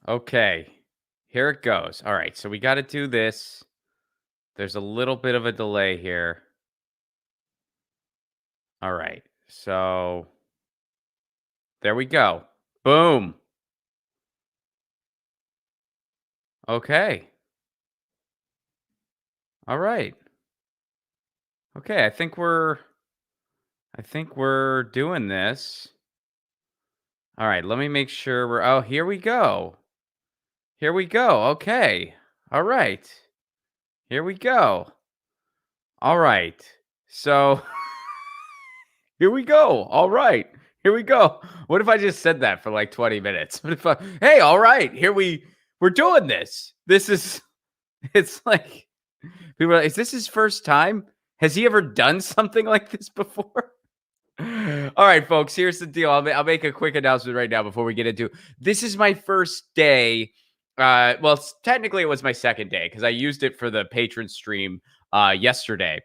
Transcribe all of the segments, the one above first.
Okay. Here it goes. All right. So we got to do this. There's a little bit of a delay here. All right. So there we go. Boom. Okay. All right. Okay. I think we're doing this. All right. Let me make sure we're oh, here we go. Here we go. Okay. All right. Here we go. All right. So here we go. All right. Here we go. What if I just said that for like 20 minutes? What if hey, all right. We're doing this. This is it's like people are like, is this his first time? Has he ever done something like this before? All right, folks, here's the deal. I'll make a quick announcement right now before we get into this is my first day. Well, technically it was my second day because I used it for the patron stream yesterday.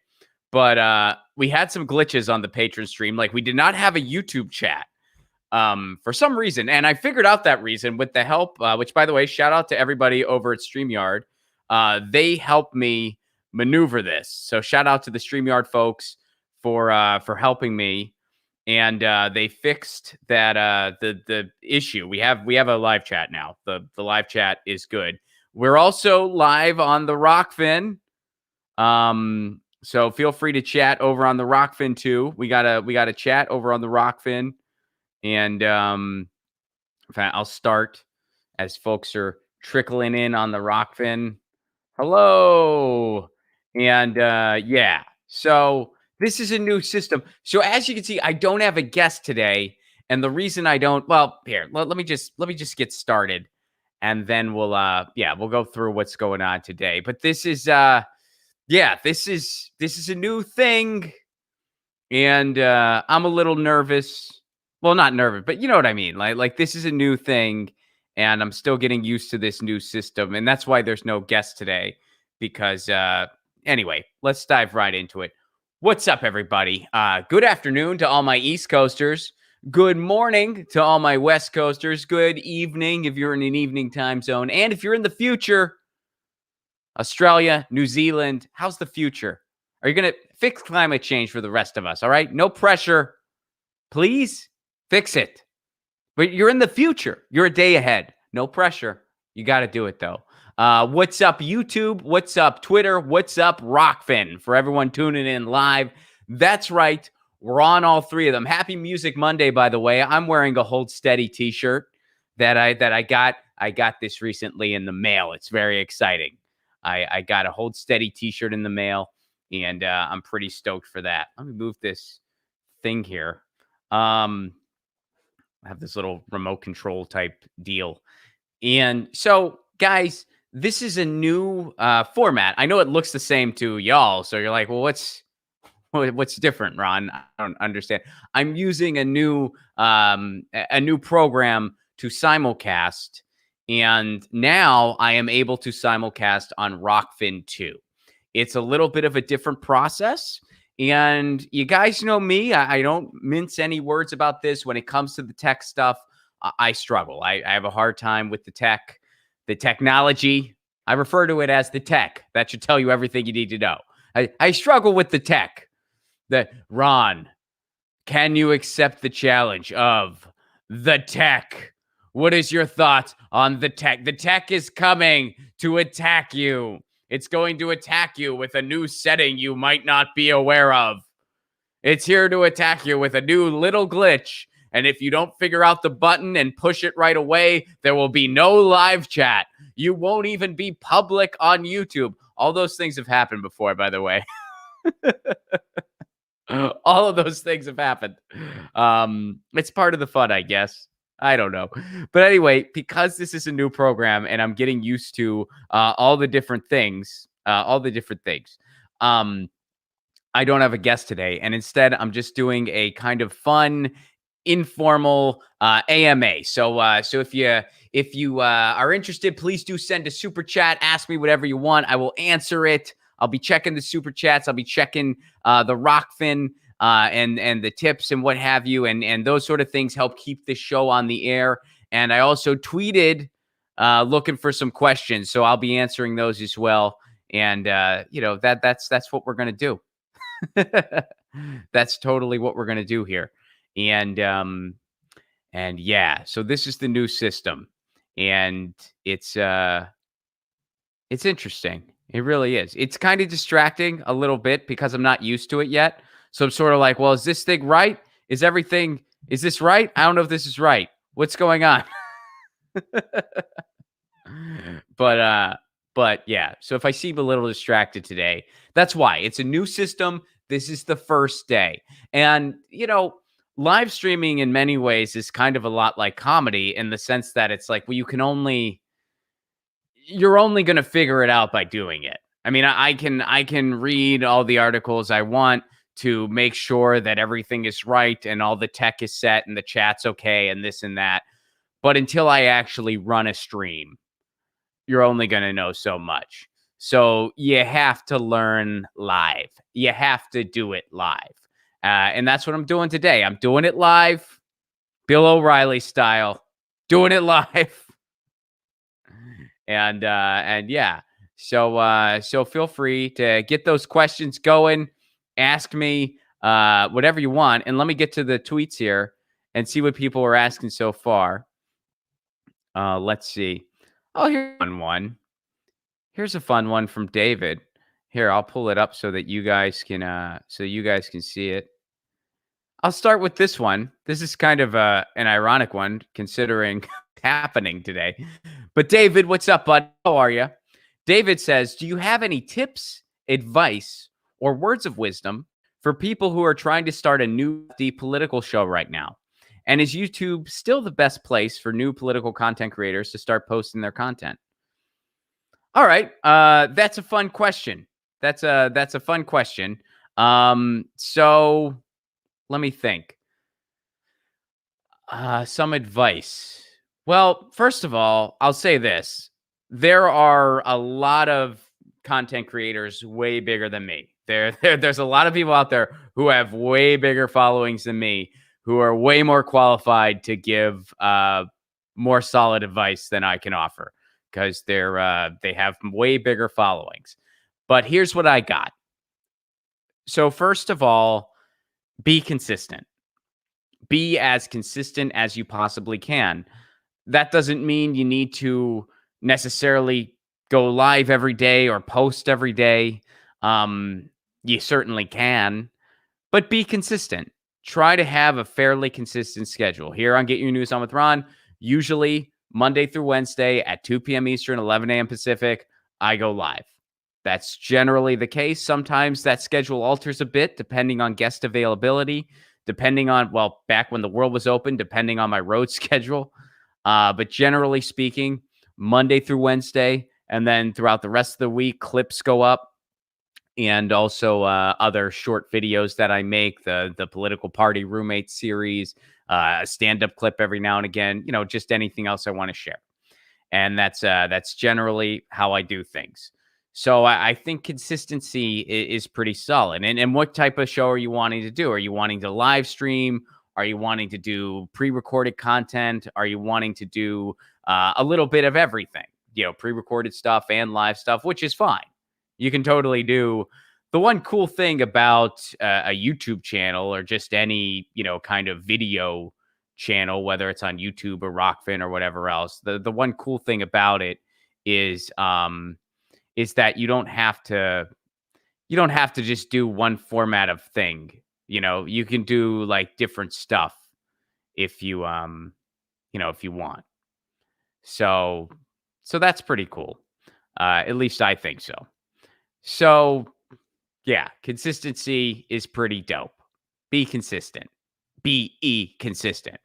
But we had some glitches on the patron stream. Like we did not have a YouTube chat for some reason. And I figured out that reason with the help, which by the way, shout out to everybody over at StreamYard. They helped me maneuver this. So shout out to the StreamYard folks for helping me. And they fixed that the issue. We have a live chat now. The live chat is good. We're also live on the Rockfin. So feel free to chat over on the Rockfin too. We got a chat over on the Rockfin, and in fact, I'll start as folks are trickling in on the Rockfin. Hello, and yeah. So this is a new system. So as you can see, I don't have a guest today, and the reason I don't, well, here let me just get started, and then we'll go through what's going on today. But this is yeah, this is a new thing, and I'm a little nervous. Well, not nervous, but you know what I mean. Like this is a new thing, and I'm still getting used to this new system, and that's why there's no guest today. Because anyway, let's dive right into it. What's up, everybody? Good afternoon to all my East Coasters. Good morning to all my West Coasters. Good evening if you're in an evening time zone, and if you're in the future. Australia, New Zealand, how's the future? Are you going to fix climate change for the rest of us? All right. No pressure. Please fix it. But you're in the future. You're a day ahead. No pressure. You got to do it, though. What's up, YouTube? What's up, Twitter? What's up, Rockfin? For everyone tuning in live. That's right. We're on all three of them. Happy Music Monday, by the way. I'm wearing a Hold Steady t-shirt that I got. I got this recently in the mail. It's very exciting. I got a Hold Steady t-shirt in the mail, and I'm pretty stoked for that. Let me move this thing here. I have this little remote control type deal. And so, guys, this is a new format. I know it looks the same to y'all. So you're like, well, what's different, Ron? I don't understand. I'm using a new program to simulcast. And now I am able to simulcast on Rockfin 2. It's a little bit of a different process. And you guys know me. I don't mince any words about this. When it comes to the tech stuff, I struggle. I have a hard time with the technology. I refer to it as the tech. That should tell you everything you need to know. I struggle with the tech. Ron, can you accept the challenge of the tech? What is your thoughts on the tech? The tech is coming to attack you. It's going to attack you with a new setting you might not be aware of. It's here to attack you with a new little glitch. And if you don't figure out the button and push it right away, there will be no live chat. You won't even be public on YouTube. All those things have happened before, by the way. All of those things have happened. It's part of the fun, I guess. I don't know. But anyway, because this is a new program and I'm getting used to all the different things, I don't have a guest today. And instead, I'm just doing a kind of fun, informal AMA. So if you are interested, please do send a super chat. Ask me whatever you want. I will answer it. I'll be checking the super chats. I'll be checking the Rockfin and the tips and what have you. And those sort of things help keep the show on the air. And I also tweeted looking for some questions. So I'll be answering those as well. And that's what we're gonna do. That's totally what we're gonna do here. And yeah, so this is the new system, and it's uh it's interesting. It really is. It's kind of distracting a little bit because I'm not used to it yet. So I'm sort of like, well, is this thing right? Is this right? I don't know if this is right. What's going on? but yeah. So if I seem a little distracted today, that's why. It's a new system. This is the first day. And live streaming in many ways is kind of a lot like comedy in the sense that it's like, well, you're only going to figure it out by doing it. I mean, I can read all the articles I want to make sure that everything is right and all the tech is set and the chat's okay and this and that. But until I actually run a stream, you're only going to know so much. So you have to learn live. You have to do it live. And that's what I'm doing today. I'm doing it live, Bill O'Reilly style, doing it live. And yeah, so feel free to get those questions going. Ask me whatever you want, and let me get to the tweets here and see what people are asking so far. Let's see. Oh, here's a fun one. Here's a fun one from David. Here, I'll pull it up so that you guys can see it. I'll start with this one. This is kind of an ironic one considering happening today. But David, what's up, bud? How are you? David says, do you have any tips, advice, or words of wisdom for people who are trying to start a new political show right now? And is YouTube still the best place for new political content creators to start posting their content? All right. That's a fun question. That's a fun question. So let me think. Some advice. Well, first of all, I'll say this. There are a lot of content creators way bigger than me. There's a lot of people out there who have way bigger followings than me, who are way more qualified to give more solid advice than I can offer because they have way bigger followings. But here's what I got. So first of all, be consistent. Be as consistent as you possibly can. That doesn't mean you need to necessarily go live every day or post every day. You certainly can, but be consistent. Try to have a fairly consistent schedule. Here on Get Your News On with Ron, usually Monday through Wednesday at 2 p.m. Eastern, 11 a.m. Pacific, I go live. That's generally the case. Sometimes that schedule alters a bit depending on guest availability, depending on, well, back when the world was open, depending on my road schedule. But generally speaking, Monday through Wednesday, and then throughout the rest of the week, clips go up. And also other short videos that I make, the political party roommate series, a stand-up clip every now and again, just anything else I want to share. And that's generally how I do things. So I think consistency is pretty solid. And what type of show are you wanting to do? Are you wanting to live stream? Are you wanting to do pre-recorded content? Are you wanting to do a little bit of everything? Pre-recorded stuff and live stuff, which is fine. You can totally do. The one cool thing about a YouTube channel or just any, kind of video channel, whether it's on YouTube or Rockfin or whatever else, the one cool thing about it is that you don't have to just do one format of thing. You can do like different stuff if you if you want. So that's pretty cool. At least I think so. So, yeah, consistency is pretty dope. Be consistent. Be consistent.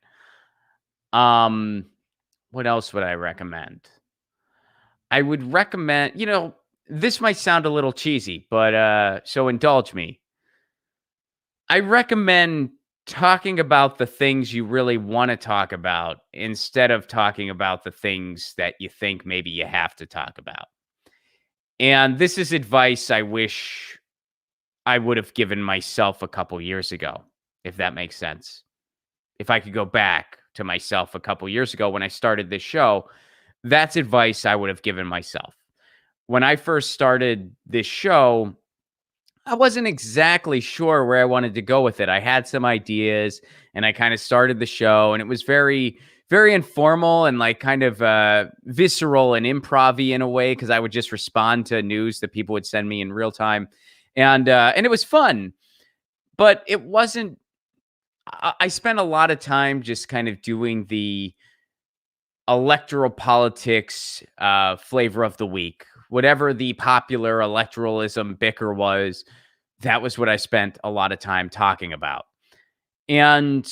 What else would I recommend? I would recommend, this might sound a little cheesy, but so indulge me. I recommend talking about the things you really want to talk about instead of talking about the things that you think maybe you have to talk about. And this is advice I wish I would have given myself a couple years ago, if that makes sense. If I could go back to myself a couple years ago when I started this show, That's advice I would have given myself. When I first started this show, I wasn't exactly sure where I wanted to go with it. I had some ideas and I kind of started the show, and it was very, very informal and like kind of visceral and improv in a way, because I would just respond to news that people would send me in real time. And it was fun, but it wasn't. I spent a lot of time just kind of doing the electoral politics flavor of the week. Whatever the popular electoralism bicker was, that was what I spent a lot of time talking about. And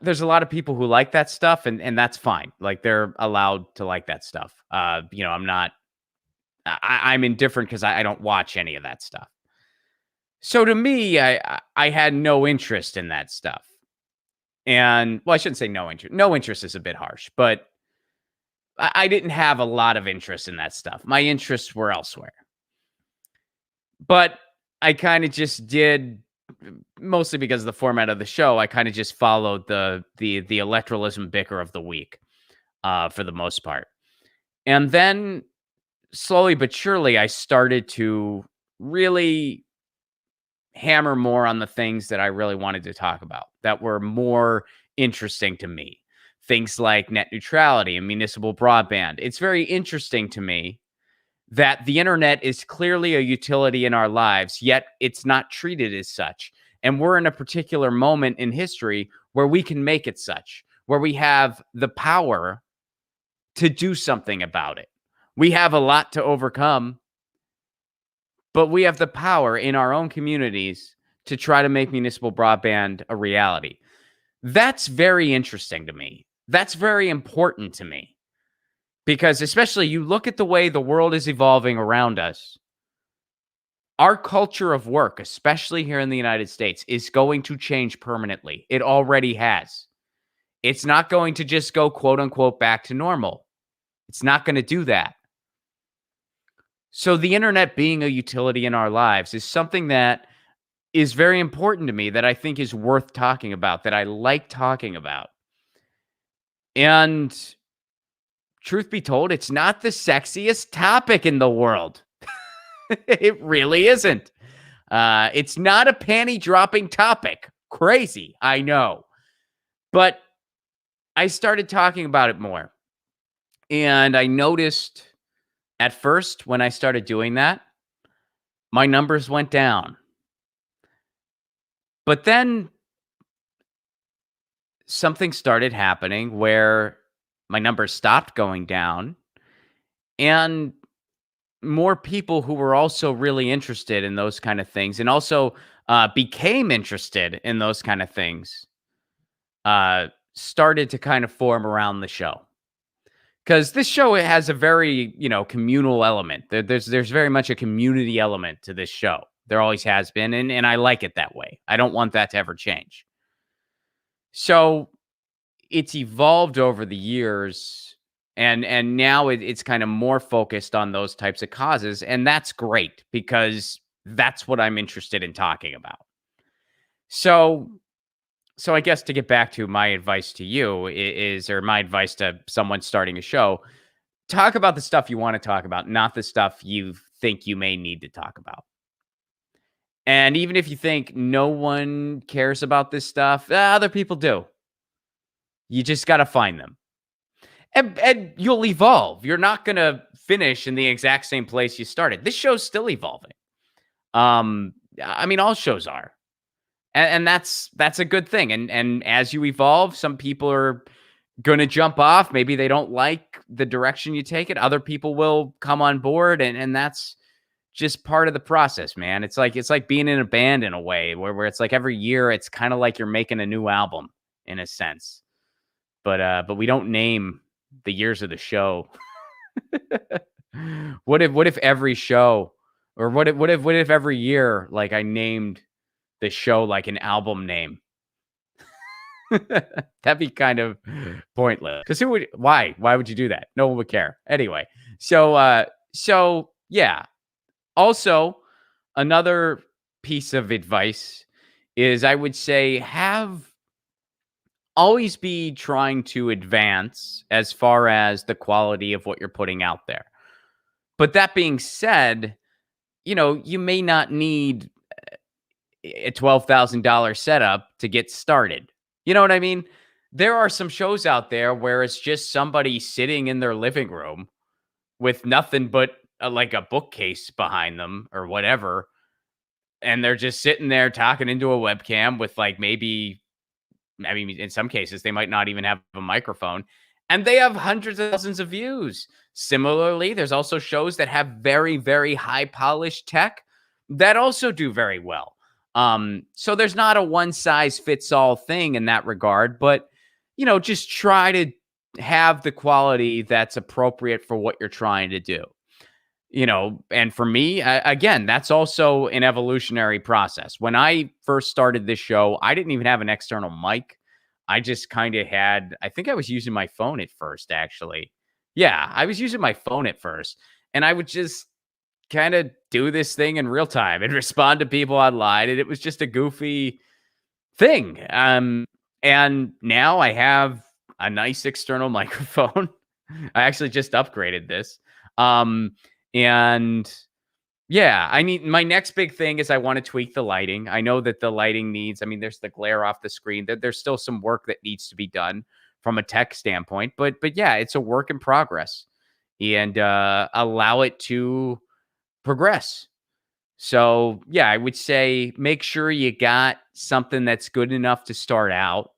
there's a lot of people who like that stuff, and that's fine. Like, they're allowed to like that stuff. I'm not I'm indifferent because I don't watch any of that stuff. So to me, I had no interest in that stuff. And well, I shouldn't say no interest. No interest is a bit harsh, but I didn't have a lot of interest in that stuff. My interests were elsewhere. But I kind of just did, mostly because of the format of the show. I kind of just followed the electoralism bicker of the week, for the most part. And then slowly but surely, I started to really hammer more on the things that I really wanted to talk about, that were more interesting to me. Things like net neutrality and municipal broadband. It's very interesting to me that the internet is clearly a utility in our lives, yet it's not treated as such. And we're in a particular moment in history where we can make it such, where we have the power to do something about it. We have a lot to overcome, but we have the power in our own communities to try to make municipal broadband a reality. That's very interesting to me. That's very important to me, because especially you look at the way the world is evolving around us. Our culture of work, especially here in the United States, is going to change permanently. It already has. It's not going to just go, quote unquote, back to normal. It's not going to do that. So the internet being a utility in our lives is something that is very important to me, that I think is worth talking about, that I like talking about. And truth be told, it's not the sexiest topic in the world. It really isn't. It's not a panty dropping topic. Crazy, I know. But I started talking about it more. And I noticed at first, when I started doing that, my numbers went down. But then something started happening where my numbers stopped going down, and more people who were also really interested in those kind of things, and also became interested in those kind of things, started to kind of form around the show. Because this show, it has a very, communal element. There's very much a community element to this show. There always has been, and I like it that way. I don't want that to ever change. So it's evolved over the years, and now it's kind of more focused on those types of causes, and that's great, because that's what I'm interested in talking about. So I guess, to get back to my advice to you, or my advice to someone starting a show, talk about the stuff you want to talk about, not the stuff you think you may need to talk about. And even if you think no one cares about this stuff, other people do. You just got to find them. And you'll evolve. You're not going to finish in the exact same place you started. This show's still evolving. I mean, all shows are. And that's a good thing. And as you evolve, some people are going to jump off. Maybe they don't like the direction you take it. Other people will come on board, and that's just part of the process, man. It's like being in a band in a way, where it's like every year it's kind of like you're making a new album in a sense. But we don't name the years of the show. What if every show, or what if every year, like, I named the show like an album name? That'd be kind of pointless. Because why would you do that? No one would care. Anyway, so yeah. Also, another piece of advice is, I would say, have always be trying to advance as far as the quality of what you're putting out there. But that being said, you may not need a $12,000 setup to get started. You know what I mean? There are some shows out there where it's just somebody sitting in their living room with nothing but like a bookcase behind them or whatever. And they're just sitting there talking into a webcam with like maybe, I mean, in some cases, they might not even have a microphone, and they have hundreds of thousands of views. Similarly, there's also shows that have very, very high polished tech that also do very well. So there's not a one size fits all thing in that regard, but just try to have the quality that's appropriate for what you're trying to do. And for me, again, that's also an evolutionary process. When I first started this show, I didn't even have an external mic. I just kind of had, I think I was using my phone at first, actually. Yeah, I was using my phone at first. And I would just kind of do this thing in real time and respond to people online. And it was just a goofy thing. And now I have a nice external microphone. I actually just upgraded this. Um, and yeah, I need my next big thing is I want to tweak the lighting. I know that the lighting needs, I mean, there's the glare off the screen. There's still some work that needs to be done from a tech standpoint, but yeah, it's a work in progress and allow it to progress. So yeah, I would say make sure you got something that's good enough to start out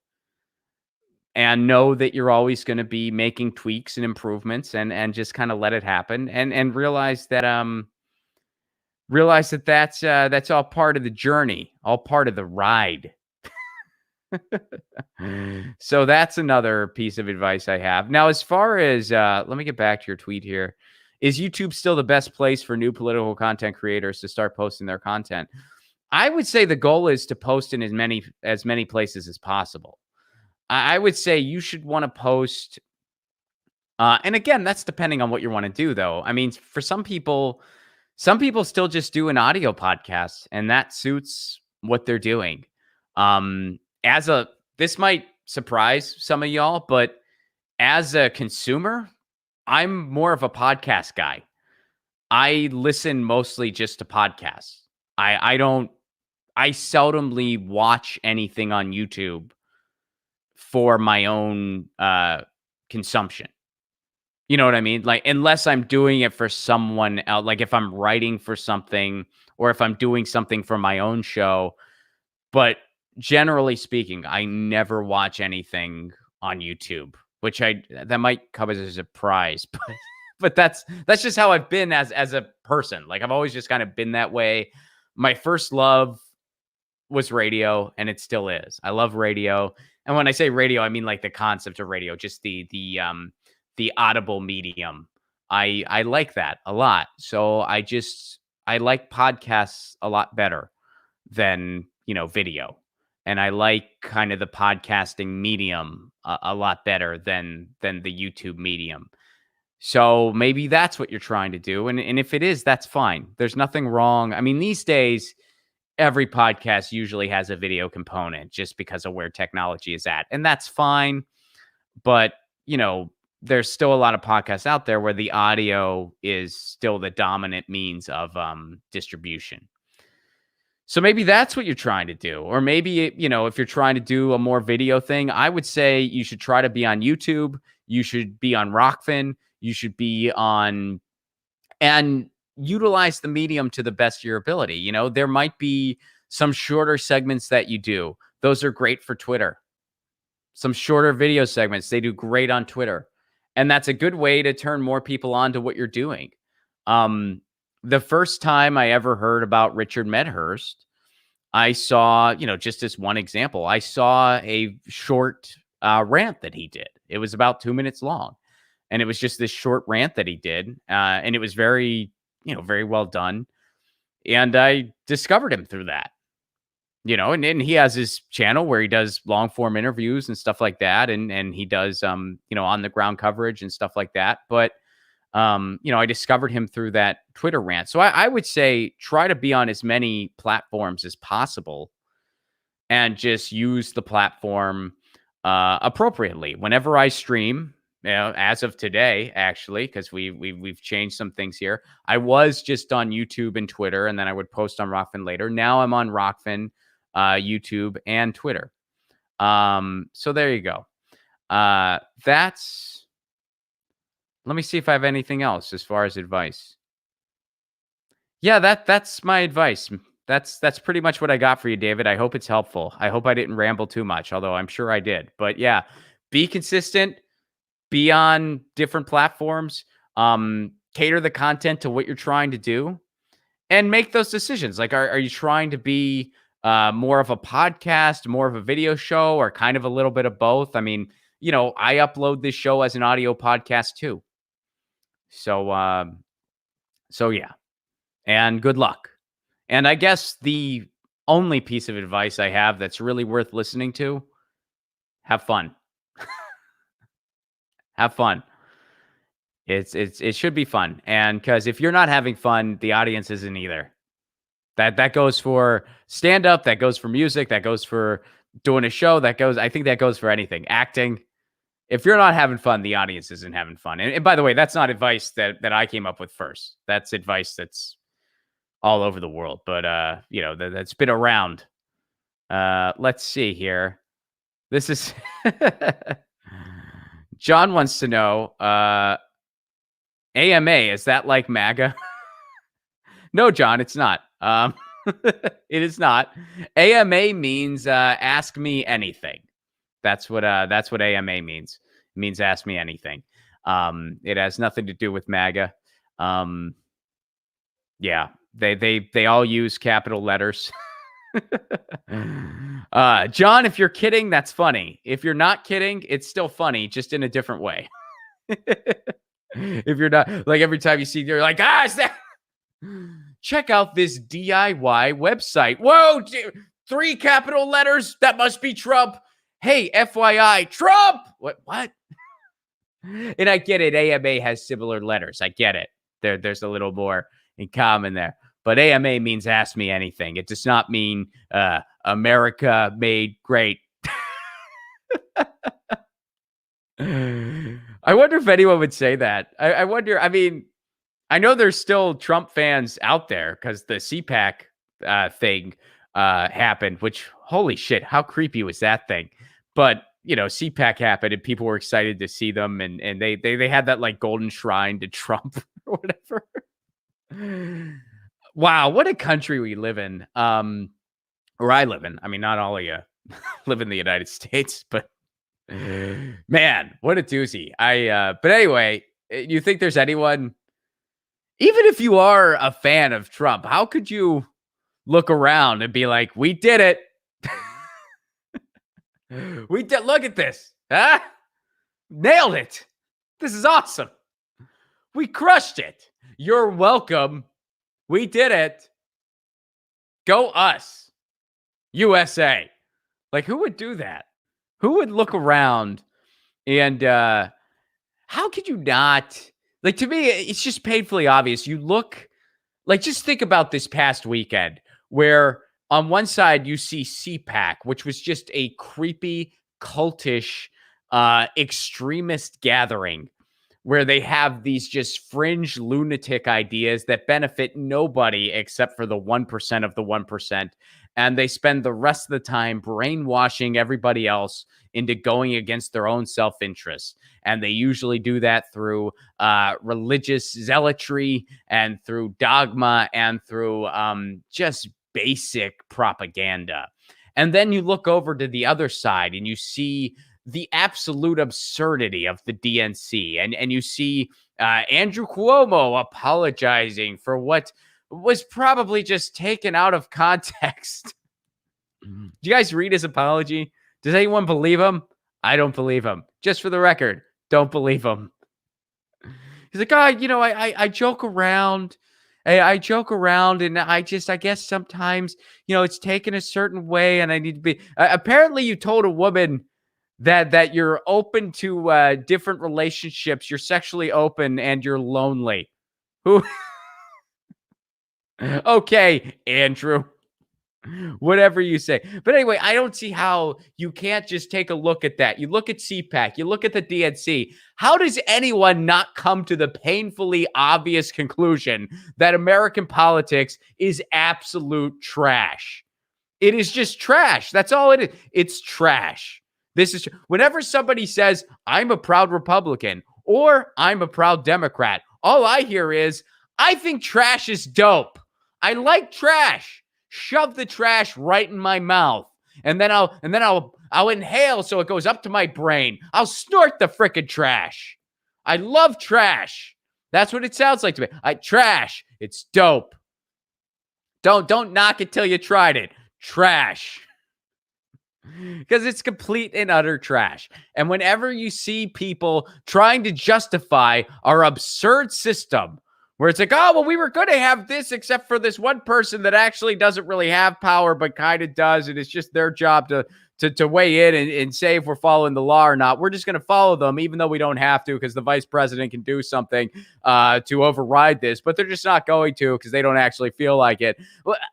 and know that you're always going to be making tweaks and improvements and just kind of let it happen and realize that that's all part of the journey, all part of the ride. So that's another piece of advice I have. Now, as far as let me get back to your tweet here. Is YouTube still the best place for new political content creators to start posting their content? I would say the goal is to post in as many places as possible. I would say you should want to post. And again, that's depending on what you want to do, though. I mean, for some people still just do an audio podcast, and that suits what they're doing. As a This might surprise some of y'all, but as a consumer, I'm more of a podcast guy. I listen mostly just to podcasts. I don't I seldomly watch anything on YouTube for my own consumption. You know what I mean? Like, unless I'm doing it for someone else, like if I'm writing for something or if I'm doing something for my own show. But generally speaking, I never watch anything on YouTube, which that might come as a surprise, but that's just how I've been as a person. Like I've always just kind of been that way. My first love was radio, and it still is. I love radio. And when I say radio, I mean like the concept of radio, just the audible medium. I like that a lot. So I like podcasts a lot better than, video. And I like kind of the podcasting medium a lot better than the YouTube medium. So maybe that's what you're trying to do. And if it is, that's fine. There's nothing wrong. I mean, these days, every podcast usually has a video component just because of where technology is at. And that's fine. But, there's still a lot of podcasts out there where the audio is still the dominant means of distribution. So maybe that's what you're trying to do. Or maybe, if you're trying to do a more video thing, I would say you should try to be on YouTube. You should be on Rockfin. You should be on and utilize the medium to the best of your ability. There might be some shorter segments that you do. Those are great for Twitter. Some shorter video segments, they do great on Twitter. And that's a good way to turn more people on to what you're doing. The first time I ever heard about Richard Medhurst, I saw, just as one example, I saw a short rant that he did. It was about 2 minutes long. And it was just this short rant that he did. And it was very, very well done. And I discovered him through that. And he has his channel where he does long form interviews and stuff like that. And he does, on the ground coverage and stuff like that. But, I discovered him through that Twitter rant. So I would say try to be on as many platforms as possible and just use the platform appropriately. Whenever I stream, as of today, actually, because we've changed some things here. I was just on YouTube and Twitter, and then I would post on Rockfin later. Now I'm on Rockfin, YouTube, and Twitter. So there you go. That's Let me see if I have anything else as far as advice. Yeah, that's my advice. That's pretty much what I got for you, David. I hope it's helpful. I hope I didn't ramble too much, although I'm sure I did. But yeah, be consistent, be on different platforms, cater the content to what you're trying to do, and make those decisions. Like, are you trying to be more of a podcast, more of a video show, or kind of a little bit of both? I mean, I upload this show as an audio podcast too. So, so yeah, and good luck. And I guess the only piece of advice I have that's really worth listening to: have fun. Have fun. It should be fun, and because if you're not having fun, the audience isn't either. That goes for stand up, that goes for music, that goes for doing a show, I think that goes for anything. Acting. If you're not having fun, the audience isn't having fun. And by the way, that's not advice that I came up with first. That's advice that's all over the world, but that's been around. Let's see here. This is John wants to know, AMA, is that like MAGA? No, John, it's not. It is not. AMA means ask me anything. That's what AMA means. It means ask me anything. It has nothing to do with MAGA. Yeah, they all use capital letters. John, if you're kidding, that's funny. If you're not kidding, it's still funny, just in a different way. If you're not, like, every time you see, you're like, is that? Check out this DIY website. Whoa, 3 capital letters. That must be Trump. Hey, FYI, Trump. What? And I get it. AMA has similar letters. I get it. There's a little more in common there. But AMA means ask me anything. It does not mean America made great. I wonder if anyone would say that. I wonder. I mean, I know there's still Trump fans out there because the CPAC thing happened, which, holy shit, how creepy was that thing? But, CPAC happened and people were excited to see them. And they had that like golden shrine to Trump or whatever. Wow, what a country we live in. Or I live in. I mean, not all of you live in the United States, but man, what a doozy. But anyway, you think there's anyone, even if you are a fan of Trump, how could you look around and be like, we did it? We did. Look at this. Huh? Nailed it. This is awesome. We crushed it. You're welcome. We did it. Go us. USA. Like, who would do that? Who would look around and how could you not? Like, to me, it's just painfully obvious. You look, like, just think about this past weekend where on one side you see CPAC, which was just a creepy, cultish, extremist gathering where they have these just fringe lunatic ideas that benefit nobody except for the 1% of the 1%. And they spend the rest of the time brainwashing everybody else into going against their own self-interest. And they usually do that through religious zealotry and through dogma and through just basic propaganda. And then you look over to the other side and you see the absolute absurdity of the DNC. And you see Andrew Cuomo apologizing for what was probably just taken out of context. Do you guys read his apology? Does anyone believe him? I don't believe him. Just for the record, don't believe him. He's like, I joke around. I joke around, and I guess sometimes, it's taken a certain way, and I need to be. Apparently, you told a woman that you're open to different relationships, you're sexually open, and you're lonely. Who? Okay, Andrew. Whatever you say. But anyway, I don't see how you can't just take a look at that. You look at CPAC, you look at the DNC. How does anyone not come to the painfully obvious conclusion that American politics is absolute trash? It is just trash. That's all it is. It's trash. This is whenever somebody says, I'm a proud Republican or I'm a proud Democrat, all I hear is, I think trash is dope. I like trash. Shove the trash right in my mouth. And then I'll inhale so it goes up to my brain. I'll snort the frickin' trash. I love trash. That's what it sounds like to me. Trash. It's dope. Don't knock it till you tried it. Trash. Because it's complete and utter trash. And whenever you see people trying to justify our absurd system, where it's like, oh, well, we were going to have this except for this one person that actually doesn't really have power, but kind of does. And it's just their job to weigh in and say if we're following the law or not. We're just going to follow them, even though we don't have to, because the vice president can do something to override this. But they're just not going to because they don't actually feel like it.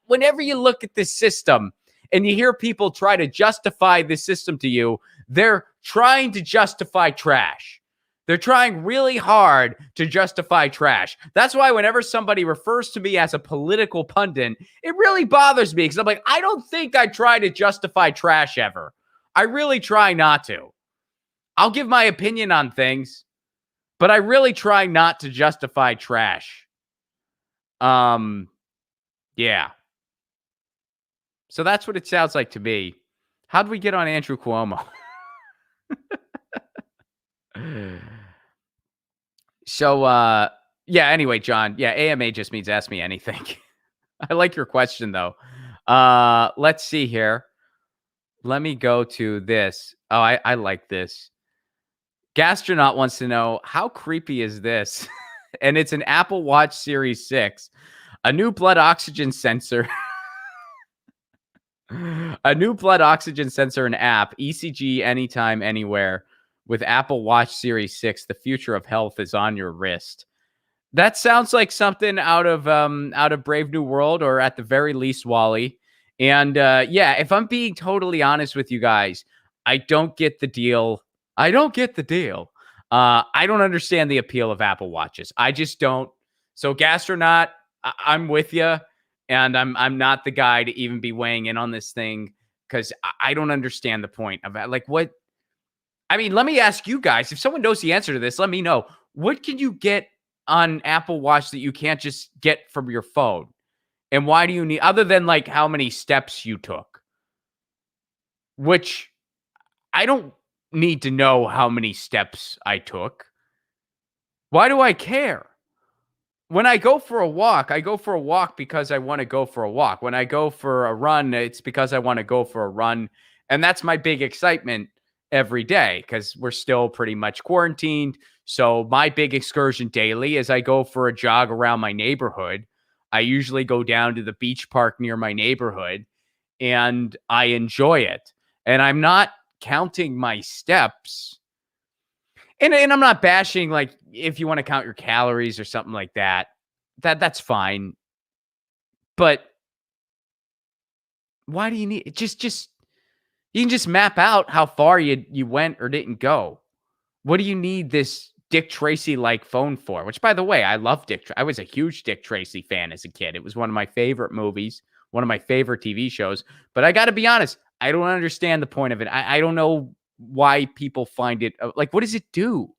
Whenever you look at this system, and you hear people try to justify this system to you, they're trying to justify trash. They're trying really hard to justify trash. That's why whenever somebody refers to me as a political pundit, it really bothers me because I'm like, I don't think I try to justify trash ever. I really try not to. I'll give my opinion on things, but I really try not to justify trash. Yeah. So that's what it sounds like to me. How'd we get on Andrew Cuomo? So, yeah, anyway, John. Yeah, AMA just means ask me anything. I like your question, though. Let's see here. Let me go to this. Oh, I like this. Gastronaut wants to know, how creepy is this? And it's an Apple Watch Series 6, a new blood oxygen sensor. A new blood oxygen sensor and app, ECG anytime, anywhere. With Apple Watch Series 6, the future of health is on your wrist. That sounds like something out of Brave New World, or at the very least, Wall-E. And yeah, if I'm being totally honest with you guys, I don't get the deal. I don't get the deal. I don't understand the appeal of Apple Watches. I just don't. So, Gastronaut, I'm with you. And I'm not the guy to even be weighing in on this thing because I don't understand the point of it. Like, what? I mean, let me ask you guys. If someone knows the answer to this, let me know. What can you get on Apple Watch that you can't just get from your phone? And why do you need, other than like how many steps you took? Which I don't need to know how many steps I took. Why do I care? When I go for a walk, I go for a walk because I want to go for a walk. When I go for a run, it's because I want to go for a run. And that's my big excitement every day because we're still pretty much quarantined. So my big excursion daily is I go for a jog around my neighborhood. I usually go down to the beach park near my neighborhood and I enjoy it. And I'm not counting my steps. And I'm not bashing, like, if you want to count your calories or something like that, that's fine. But why do you need just you can just map out how far you went or didn't go. What do you need this Dick Tracy like phone for? Which, by the way, I love I was a huge Dick Tracy fan as a kid. It was one of my favorite movies, one of my favorite TV shows. But I got to be honest, I don't understand the point of it. I don't know why people find it, like, what does it do?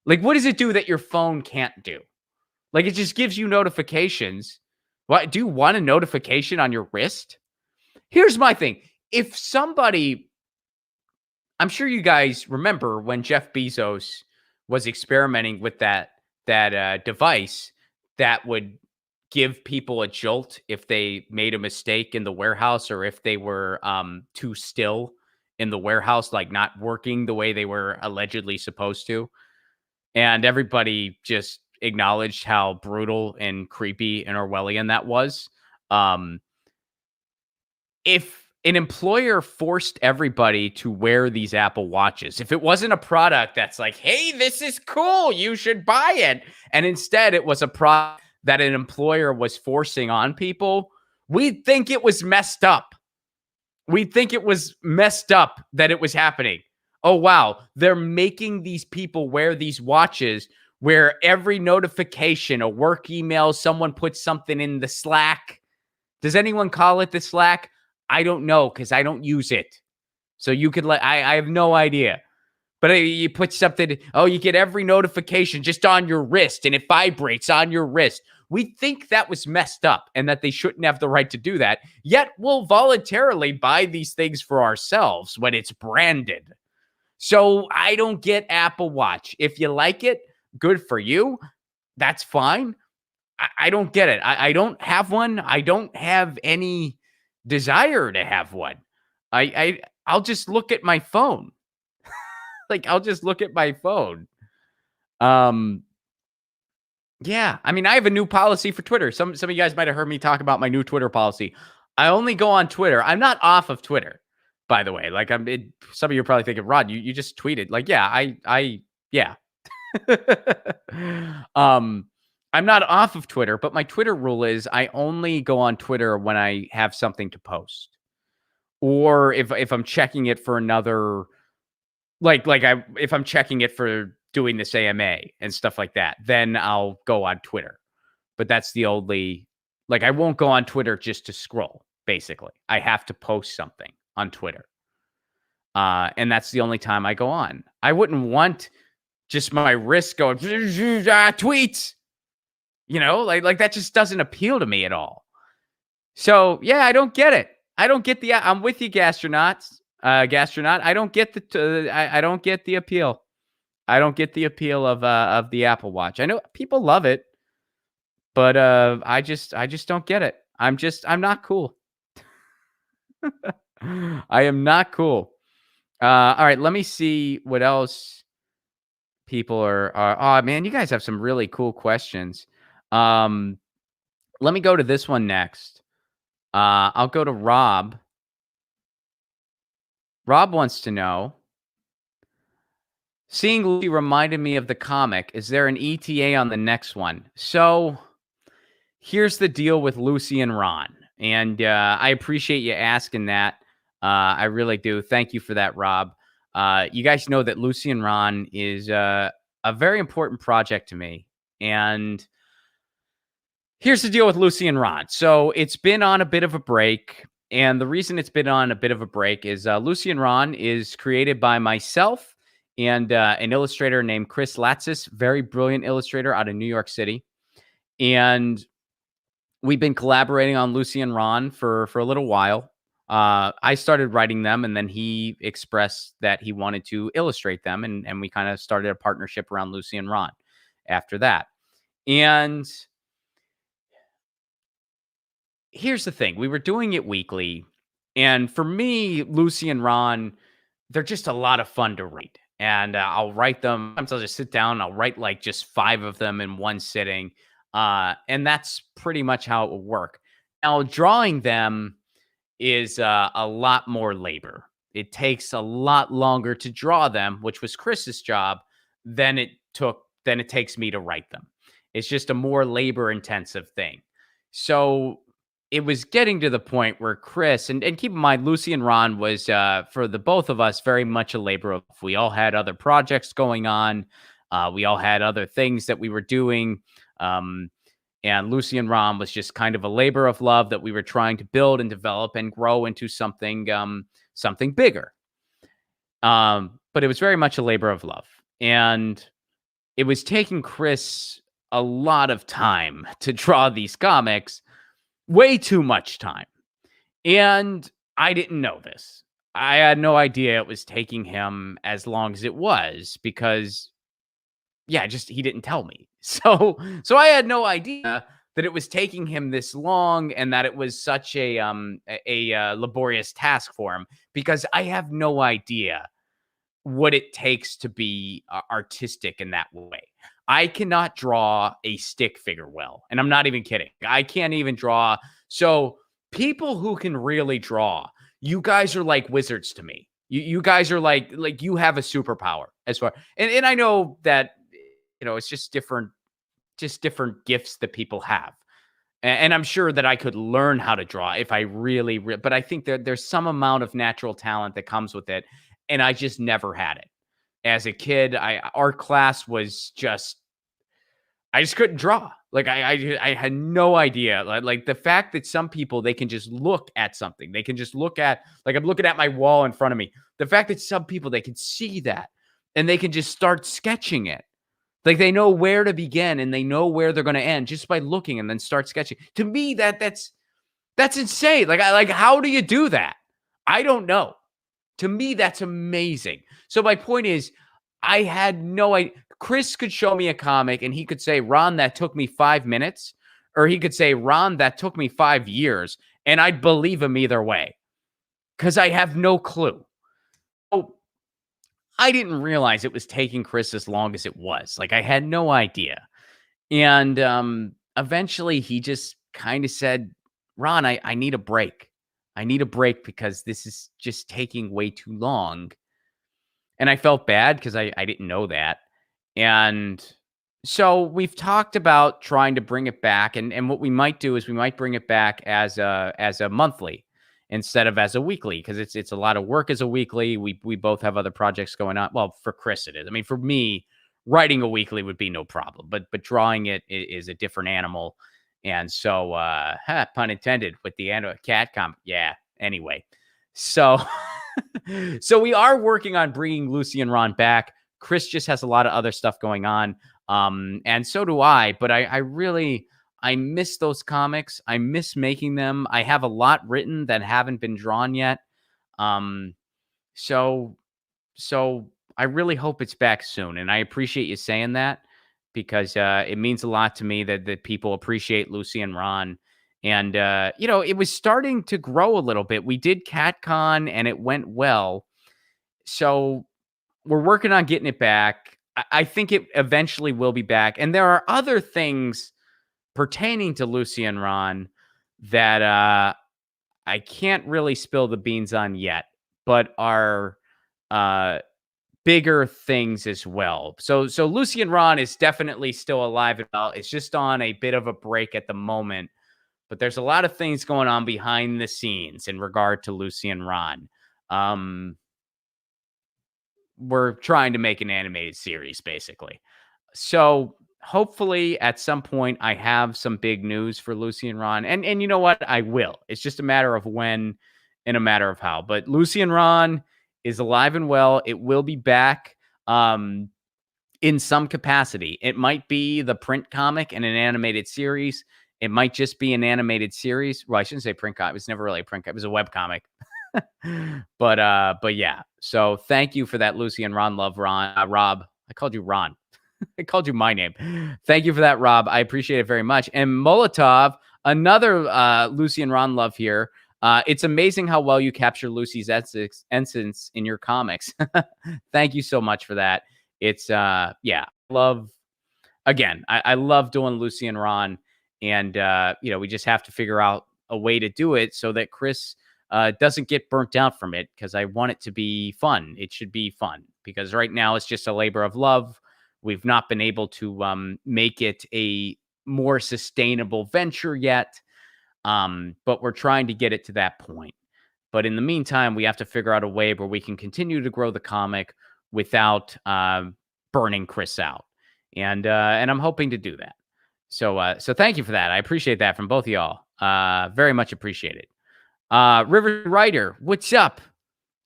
Like, what does it do that your phone can't do? Like, it just gives you notifications. What, do you want a notification on your wrist? Here's my thing. If somebody, I'm sure you guys remember when Jeff Bezos was experimenting with that device that would give people a jolt if they made a mistake in the warehouse, or if they were too still in the warehouse, like not working the way they were allegedly supposed to. And everybody just acknowledged how brutal and creepy and Orwellian that was. If an employer forced everybody to wear these Apple Watches, if it wasn't a product that's like, hey, this is cool, you should buy it, and instead it was a product that an employer was forcing on people, We'd think it was messed up. We'd think it was messed up that it was happening. Oh, wow. They're making these people wear these watches where every notification, a work email, someone puts something in the Slack. Does anyone call it the Slack? I don't know because I don't use it. So you could I have no idea. But you put something, oh, you get every notification just on your wrist and it vibrates on your wrist. We think that was messed up and that they shouldn't have the right to do that. Yet we'll voluntarily buy these things for ourselves when it's branded. So I don't get Apple Watch. If you like it, good for you. That's fine. I don't get it. I don't have one. I don't have any desire to have one. I'll just look at my phone. Like, I'll just look at my phone. Um, yeah, I mean, I have a new policy for Twitter. Some of you guys might have heard me talk about my new Twitter policy. I only go on Twitter. I'm not off of Twitter, by the way. Like, some of you are probably thinking, Rod, you just tweeted. Like, yeah, yeah. um, I'm not off of Twitter, but my Twitter rule is I only go on Twitter when I have something to post, or if I'm checking it for another. If I'm checking it for doing this AMA and stuff like that, then I'll go on Twitter. But that's the only, I won't go on Twitter just to scroll, basically. I have to post something on Twitter. And that's the only time I go on. I wouldn't want just my wrist going, tweets. Like that just doesn't appeal to me at all. So, yeah, I don't get it. I don't get I'm with you, gastronauts. Gastronaut, I don't get I don't get the appeal. I don't get the appeal of the Apple Watch. I know people love it, but I just don't get it. I'm not cool. I am not cool. All right, let me see what else people are. Oh man, you guys have some really cool questions. Let me go to this one next. I'll go to Rob. Rob wants to know, seeing Lucy reminded me of the comic. Is there an ETA on the next one? So here's the deal with Lucy and Ron. And I appreciate you asking that. I really do. Thank you for that, Rob. You guys know that Lucy and Ron is a very important project to me. And here's the deal with Lucy and Ron. So it's been on a bit of a break. And the reason it's been on a bit of a break is Lucy and Ron is created by myself and an illustrator named Chris Latsis, very brilliant illustrator out of New York City. And we've been collaborating on Lucy and Ron for a little while. I started writing them, and then he expressed that he wanted to illustrate them, and we kind of started a partnership around Lucy and Ron after that. And here's the thing. We were doing it weekly. And for me, Lucy and Ron, they're just a lot of fun to read. And I'll write them. Sometimes I'll just sit down and I'll write just 5 of them in one sitting. And that's pretty much how it will work. Now, drawing them is a lot more labor. It takes a lot longer to draw them, which was Chris's job, than it takes me to write them. It's just a more labor intensive thing. So it was getting to the point where Chris, and keep in mind, Lucy and Ron was, for the both of us, very much a labor of love. We all had other projects going on. We all had other things that we were doing. And Lucy and Ron was just kind of a labor of love that we were trying to build and develop and grow into something bigger. But it was very much a labor of love. And it was taking Chris a lot of time to draw these comics. Way too much time. And I didn't know this. I had no idea it was taking him as long as it was because, yeah, he didn't tell me. So I had no idea that it was taking him this long and that it was such a laborious task for him because I have no idea what it takes to be artistic in that way. I cannot draw a stick figure well, and I'm not even kidding. I can't even draw. So people who can really draw, you guys are like wizards to me. You guys are like you have a superpower as far. And I know that it's just different gifts that people have. And I'm sure that I could learn how to draw if I but I think there's some amount of natural talent that comes with it, and I just never had it. As a kid, our class was just I just couldn't draw. Like I had no idea. Like the fact that some people they can just look at something. They can just look at like I'm looking at my wall in front of me. The fact that some people they can see that and they can just start sketching it. Like they know where to begin and they know where they're going to end just by looking and then start sketching. To me, that's insane. Like how do you do that? I don't know. To me, that's amazing. So my point is, I had no idea. Chris could show me a comic and he could say, Ron, that took me 5 minutes. Or he could say, Ron, that took me 5 years. And I'd believe him either way because I have no clue. Oh, I didn't realize it was taking Chris as long as it was. Like I had no idea. And eventually he just kind of said, Ron, I need a break. I need a break because this is just taking way too long. And I felt bad because I didn't know that. And so we've talked about trying to bring it back. And what we might do is we might bring it back as a monthly instead of as a weekly because it's a lot of work as a weekly. We both have other projects going on. Well, for Chris it is. I mean, for me, writing a weekly would be no problem, but drawing it is a different animal. And so pun intended with the cat comic. Yeah. Anyway. So so we are working on bringing Lucy and Ron back. Chris just has a lot of other stuff going on. And so do I, but I miss those comics. I miss making them. I have a lot written that haven't been drawn yet. Um, so so I really hope it's back soon. And I appreciate you saying that because it means a lot to me that people appreciate Lucy and Ron. And it was starting to grow a little bit. We did CatCon and it went well. So we're working on getting it back. I think it eventually will be back. And there are other things pertaining to Lucy and Ron that I can't really spill the beans on yet, but are uh, bigger things as well. So Lucy and Ron is definitely still alive and well. It's just on a bit of a break at the moment, but there's a lot of things going on behind the scenes in regard to Lucy and Ron. We're trying to make an animated series, basically. So hopefully at some point I have some big news for Lucy and Ron. And you know what? I will. It's just a matter of when and a matter of how. But Lucy and Ron is alive and well. It will be back in some capacity. It might be the print comic and an animated series. It might just be an animated series. Well, I shouldn't say print comic. It was never really a print comic. It was a web comic. but yeah. So thank you for that, Lucy and Ron love, Rob. I called you Ron. I called you my name. Thank you for that, Rob. I appreciate it very much. And Molotov, another Lucy and Ron love here. It's amazing how well you capture Lucy's essence in your comics. Thank you so much for that. It's yeah, I love doing Lucy and Ron, and we just have to figure out a way to do it so that Chris doesn't get burnt out from it because I want it to be fun. It should be fun because right now it's just a labor of love. We've not been able to make it a more sustainable venture yet, but we're trying to get it to that point. But in the meantime, we have to figure out a way where we can continue to grow the comic without burning Chris out, and I'm hoping to do that. So thank you for that. I appreciate that from both of y'all. Very much appreciated. River Ryder, what's up?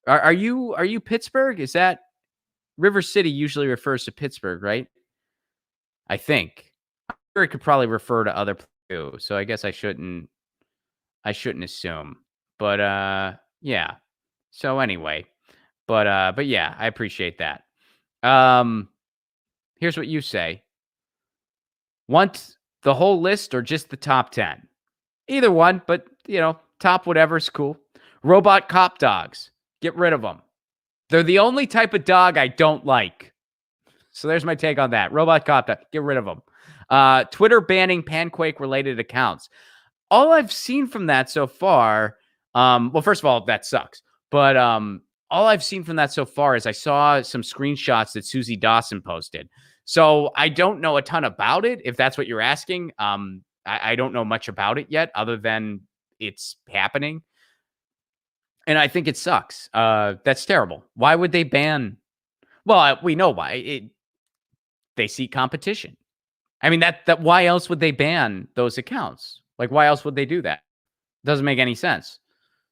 Are you Pittsburgh? Is that River City usually refers to Pittsburgh, right? I think. I'm sure it could probably refer to other places too, so I guess I shouldn't assume. But yeah. So anyway, but yeah, I appreciate that. Here's what you say. Want the whole list or just the top 10? Either one, but top whatever's cool. Robot cop dogs. Get rid of them. They're the only type of dog I don't like. So there's my take on that. Robot cop dog. Get rid of them. Twitter banning Panquake related accounts. All I've seen from that so far, well, first of all, that sucks. But all I've seen from that so far is I saw some screenshots that Susie Dawson posted. So I don't know a ton about it, if that's what you're asking. I don't know much about it yet other than it's happening. And I think it sucks. That's terrible. Why would they ban? Well, we know why. They seek competition. I mean, that why else would they ban those accounts? Like, why else would they do that? Doesn't make any sense.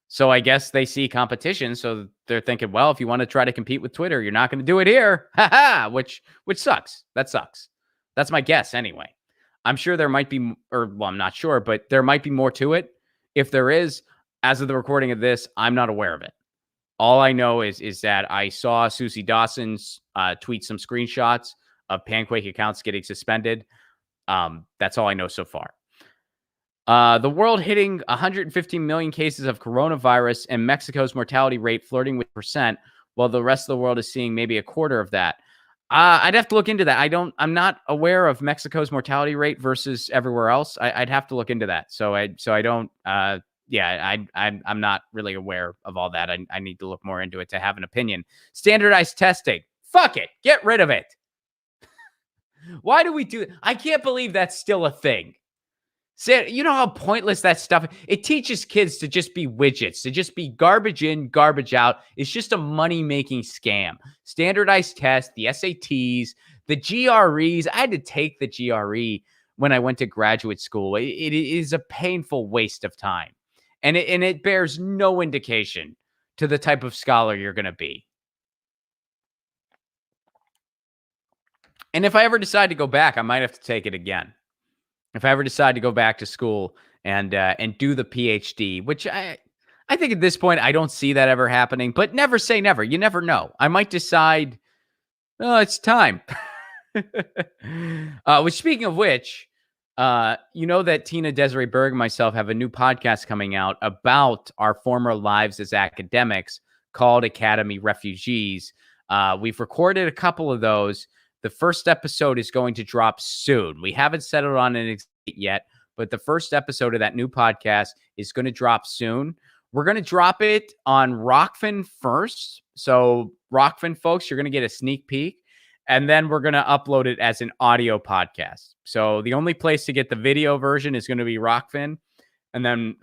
So I guess they see competition, so they're thinking, well, if you want to try to compete with Twitter, you're not going to do it here, haha, which sucks. That sucks. That's my guess anyway. I'm sure there might be, or well, I'm not sure, but there might be more to it. If there is, as of the recording of this, I'm not aware of it. All I know is that I saw Susie Dawson's tweet some screenshots of Panquake accounts getting suspended. That's all I know so far. The world hitting 115 million cases of coronavirus and Mexico's mortality rate flirting with percent, while the rest of the world is seeing maybe a quarter of that. I'd have to look into that. I'm not aware of Mexico's mortality rate versus everywhere else. I'd have to look into that. So I don't. I'm not really aware of all that. I need to look more into it to have an opinion. Standardized testing. Fuck it. Get rid of it. Why do we do it? I can't believe that's still a thing. You know how pointless that stuff. It teaches kids to just be widgets, to just be garbage in, garbage out. It's just a money-making scam. Standardized tests, the SATs, the GREs. I had to take the GRE when I went to graduate school. It is a painful waste of time. And it bears no indication to the type of scholar you're going to be. And if I ever decide to go back, I might have to take it again. If I ever decide to go back to school and do the PhD, which I think at this point I don't see that ever happening, but never say never. You never know. I might decide, oh, it's time. Which, speaking of which, you know that Tina Desiree Berg and myself have a new podcast coming out about our former lives as academics called Academy Refugees. We've recorded a couple of those. The first episode is going to drop soon. We haven't settled on an exact date yet, but the first episode of that new podcast is going to drop soon. We're going to drop it on Rockfin first. So Rockfin folks, you're going to get a sneak peek. And then we're going to upload it as an audio podcast. So the only place to get the video version is going to be Rockfin. And then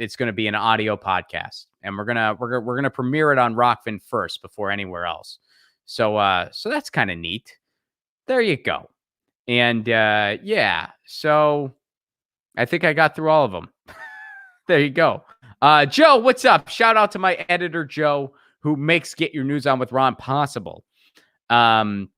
it's going to be an audio podcast. And we're going to premiere it on Rockfin first before anywhere else. So that's kind of neat. There you go. And yeah, so I think I got through all of them. There you go. Joe, what's up? Shout out to my editor, Joe, who makes Get Your News On with Ron possible. What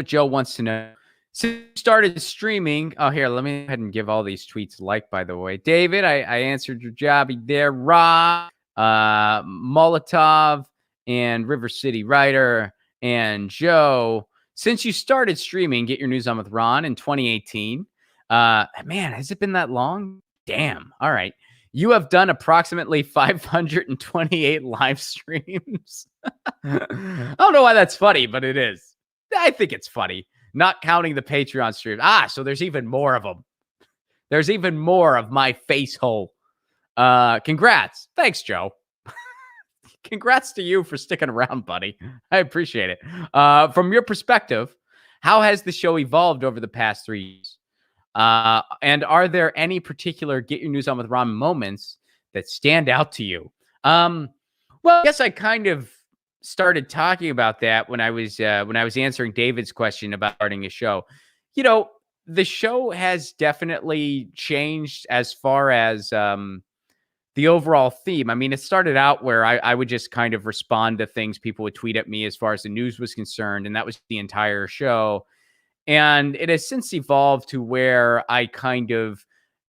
Joe wants to know. Since you started streaming, here, let me go ahead and give all these tweets like, by the way. David, I answered your jobby there. Rob, Molotov, and River City Writer, and Joe. Since you started streaming, Get Your News On with Ron in 2018, man, has it been that long? Damn. All right. You have done approximately 528 live streams. I don't know why that's funny, but it is. I think it's funny. Not counting the Patreon streams. So there's even more of them. There's even more of my face hole. Congrats. Thanks, Joe. Congrats to you for sticking around, buddy. I appreciate it. From your perspective, how has the show evolved over the past 3 years? And are there any particular Get Your News On with Ron moments that stand out to you? Well, I guess I kind of started talking about that when I was answering David's question about starting a show. You know, the show has definitely changed as far as the overall theme. I mean, it started out where I would just kind of respond to things people would tweet at me as far as the news was concerned, and that was the entire show. And it has since evolved to where I kind of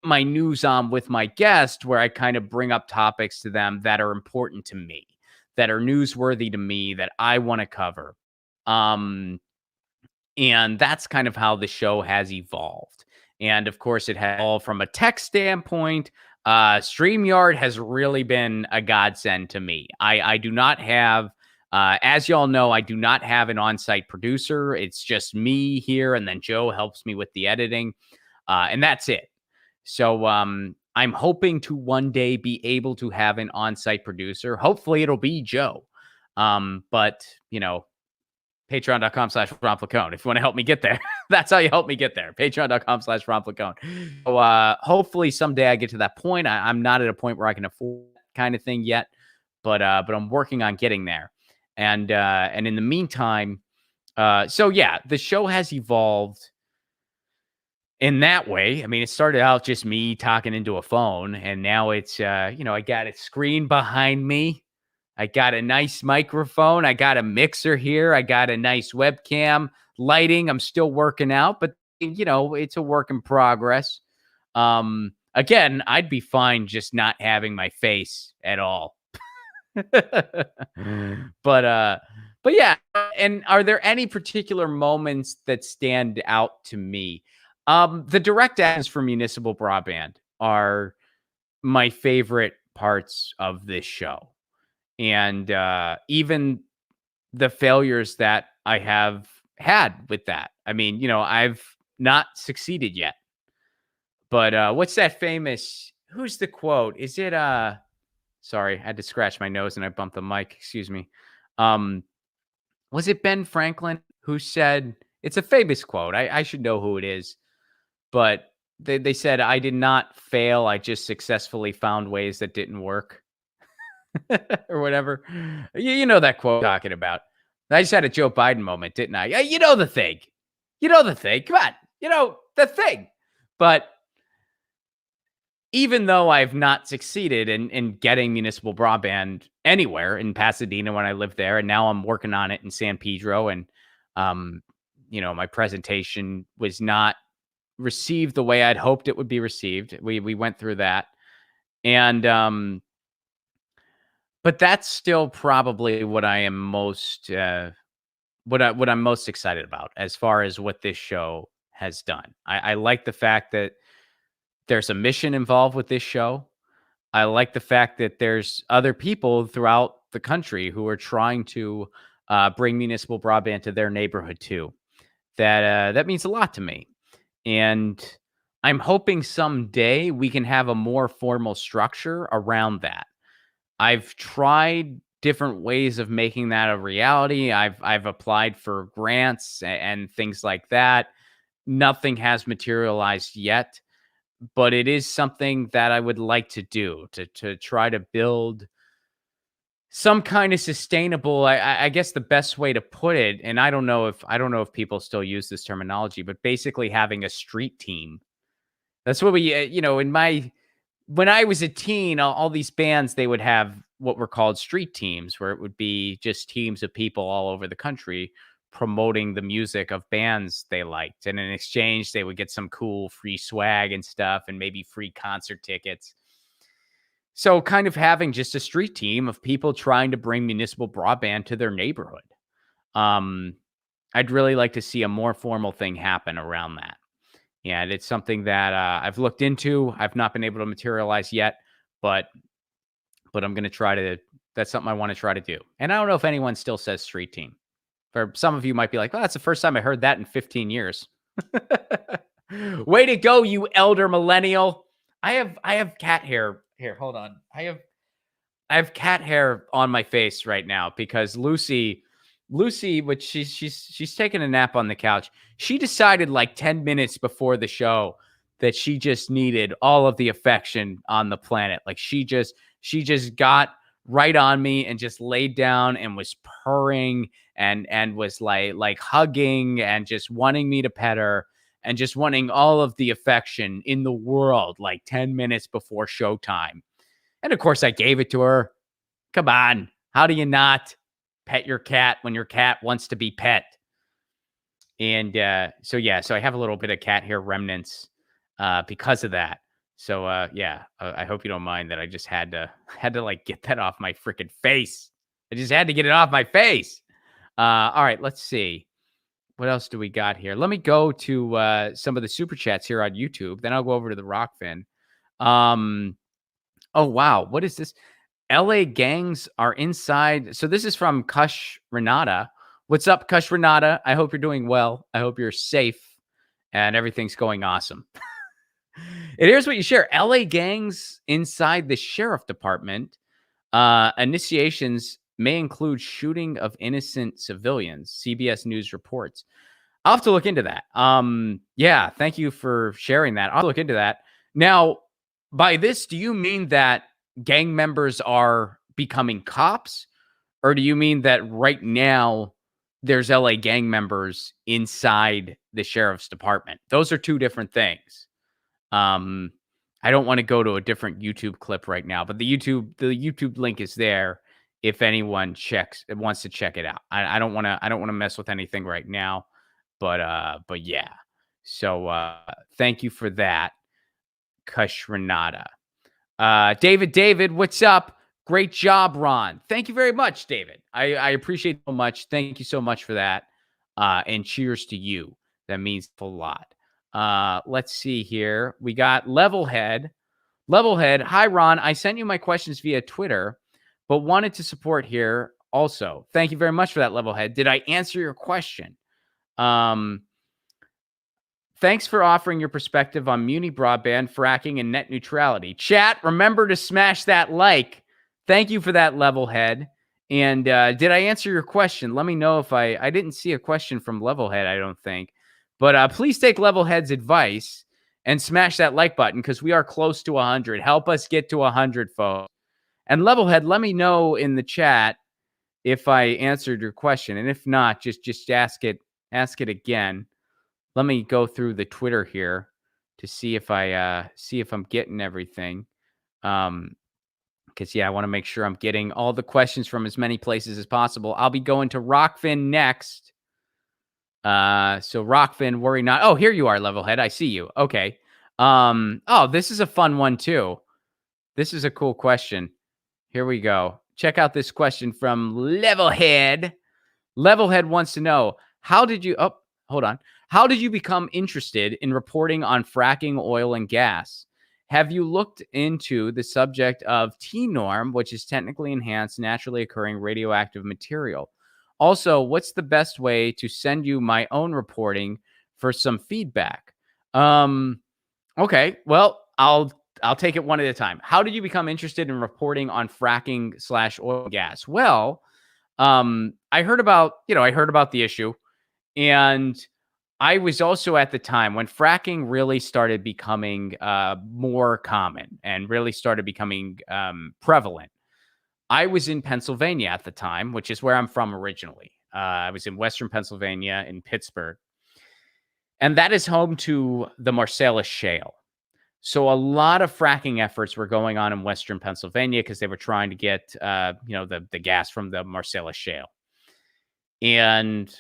my news on with my guest, where I kind of bring up topics to them that are important to me, that are newsworthy to me, that I want to cover. And that's kind of how the show has evolved. And of course, it had all from a tech standpoint. StreamYard has really been a godsend to me. I do not have, as y'all know, I do not have an on-site producer. It's just me here, and then Joe helps me with the editing, and that's it. So I'm hoping to one day be able to have an on-site producer. Hopefully it'll be Joe. But, you know, patreon.com/Ron Placone if you want to help me get there. That's how you help me get there. Patreon.com/Ron So hopefully someday I get to that point. I'm not at a point where I can afford that kind of thing yet, but I'm working on getting there. And in the meantime, so yeah, the show has evolved in that way. I mean, it started out just me talking into a phone, and now it's I got a screen behind me. I got a nice microphone. I got a mixer here. I got a nice webcam lighting. I'm still working out, but it's a work in progress. Again, I'd be fine just not having my face at all. but uh but yeah, and are there any particular moments that stand out to me? The direct ads for municipal broadband are my favorite parts of this show. And even the failures that I have had with that. I mean, I've not succeeded yet. But what's that famous, who's the quote? Is it sorry, I had to scratch my nose and I bumped the mic. Excuse me. Um, was it Ben Franklin who said, it's a famous quote. I should know who it is, but they said, I did not fail. I just successfully found ways that didn't work or whatever. You know that quote I'm talking about. I just had a Joe Biden moment, didn't I? Yeah, you know the thing. You know the thing. Come on. You know the thing. But even though I've not succeeded in getting municipal broadband anywhere in Pasadena when I lived there, and now I'm working on it in San Pedro, and um, my presentation was not received the way I'd hoped it would be received. We went through that, and but that's still probably what I am most what I'm most excited about as far as what this show has done. I like the fact that there's a mission involved with this show. I like the fact that there's other people throughout the country who are trying to bring municipal broadband to their neighborhood too. That means a lot to me, and I'm hoping someday we can have a more formal structure around that. I've tried different ways of making that a reality. I've applied for grants and things like that. Nothing has materialized yet, but it is something that I would like to do to try to build some kind of sustainable. I guess the best way to put it, and I don't know if people still use this terminology, but basically having a street team. That's what we, in my when I was a teen, all these bands, they would have what were called street teams, where it would be just teams of people all over the country promoting the music of bands they liked. And in exchange, they would get some cool free swag and stuff and maybe free concert tickets. So kind of having just a street team of people trying to bring municipal broadband to their neighborhood. Um, I'd really like to see a more formal thing happen around that. And it's something that I've looked into. I've not been able to materialize yet, but I'm going to try to. That's something I want to try to do. And I don't know if anyone still says street team. For some of you might be like, "Well, that's the first time I heard that in 15 years." Way to go, you elder millennial! I have cat hair. Here, hold on. I have cat hair on my face right now because Lucy, which she's taking a nap on the couch. She decided like 10 minutes before the show that she just needed all of the affection on the planet. Like she just got right on me and just laid down and was purring and was like hugging and just wanting me to pet her and just wanting all of the affection in the world like 10 minutes before showtime. And of course I gave it to her. Come on. How do you not pet your cat when your cat wants to be pet? And so I have a little bit of cat hair remnants because of that. So yeah, I hope you don't mind that I just had to like get that off my freaking face. I just had to get it off my face. All right, let's see. What else do we got here? Let me go to some of the super chats here on YouTube. Then I'll go over to the Rockfin. Um, oh wow, what is this? LA gangs are inside. So this is from Kush Renata. What's up, Kush Renata? I hope you're doing well. I hope you're safe and everything's going awesome. And here's what you share. LA gangs inside the sheriff department. Initiations may include shooting of innocent civilians. CBS News reports. I'll have to look into that. Yeah, thank you for sharing that. I'll look into that. Now, by this, do you mean that gang members are becoming cops? Or do you mean that right now there's LA gang members inside the sheriff's department? Those are two different things. Um, I don't want to go to a different YouTube clip right now, but the YouTube link is there if anyone wants to check it out. I don't want to mess with anything right now, but yeah. So thank you for that, Kush Renata. David, what's up? Great job, Ron. Thank you very much, David. I appreciate it so much. Thank you so much for that. And cheers to you. That means a lot. Let's see here. We got Levelhead. Levelhead. Hi, Ron. I sent you my questions via Twitter, but wanted to support here also. Thank you very much for that, Levelhead. Did I answer your question? Um, Thanks for offering your perspective on Muni broadband, fracking, and net neutrality. Chat, remember to smash that like. Thank you for that, Levelhead. And did I answer your question? Let me know if I didn't see a question from Levelhead, I don't think. But please take Levelhead's advice and smash that like button because we are close to 100. Help us get to 100, folks. And Levelhead, let me know in the chat if I answered your question. And if not, just ask it again. Let me go through the Twitter here to see if I'm getting everything. Because yeah, I want to make sure I'm getting all the questions from as many places as possible. I'll be going to Rockfin next. So Rockfin, worry not. Oh, here you are, Levelhead. I see you. Okay. Oh, this is a fun one too. This is a cool question. Here we go. Check out this question from Levelhead. Levelhead wants to know, how did you hold on. How did you become interested in reporting on fracking oil and gas? Have you looked into the subject of T-norm, which is technically enhanced, naturally occurring radioactive material? Also, what's the best way to send you my own reporting for some feedback? Okay, well, I'll take it one at a time. How did you become interested in reporting on fracking slash oil and gas? Well, I heard about the issue, and I was also at the time when fracking really started becoming more common and really started becoming prevalent. I was in Pennsylvania at the time, which is where I'm from originally. I was in Western Pennsylvania in Pittsburgh, and that is home to the Marcellus Shale. So a lot of fracking efforts were going on in Western Pennsylvania because they were trying to get, the gas from the Marcellus Shale. And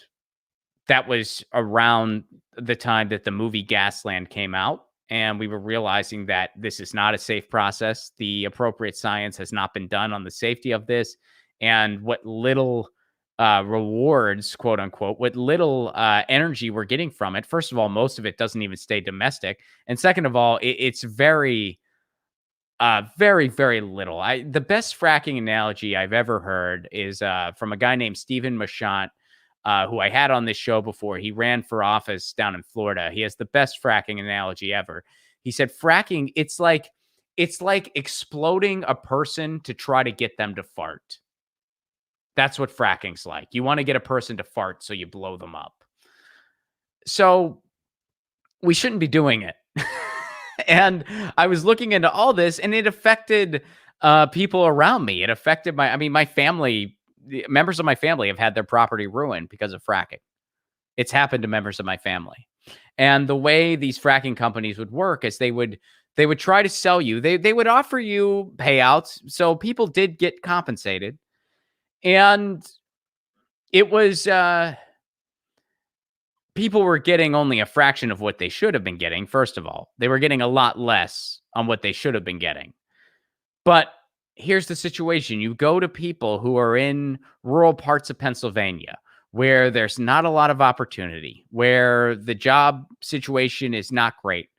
that was around the time that the movie Gasland came out. And we were realizing that this is not a safe process. The appropriate science has not been done on the safety of this. And what little rewards, quote unquote, what little energy we're getting from it. First of all, most of it doesn't even stay domestic. And second of all, it's very, very, very little. The best fracking analogy I've ever heard is from a guy named Stephen Machant, who I had on this show before. He ran for office down in Florida. He has the best fracking analogy ever. He said, fracking, it's like exploding a person to try to get them to fart. That's what fracking's like. You want to get a person to fart, so you blow them up. So we shouldn't be doing it. And I was looking into all this, and it affected people around me. It affected my family. Members of my family have had their property ruined because of fracking. It's happened to members of my family. And the way these fracking companies would work is they would try to sell you. They would offer you payouts, so people did get compensated. And it was people were getting only a fraction of what they should have been getting. First of all, they were getting a lot less on what they should have been getting. But here's the situation. You go to people who are in rural parts of Pennsylvania where there's not a lot of opportunity, where the job situation is not great,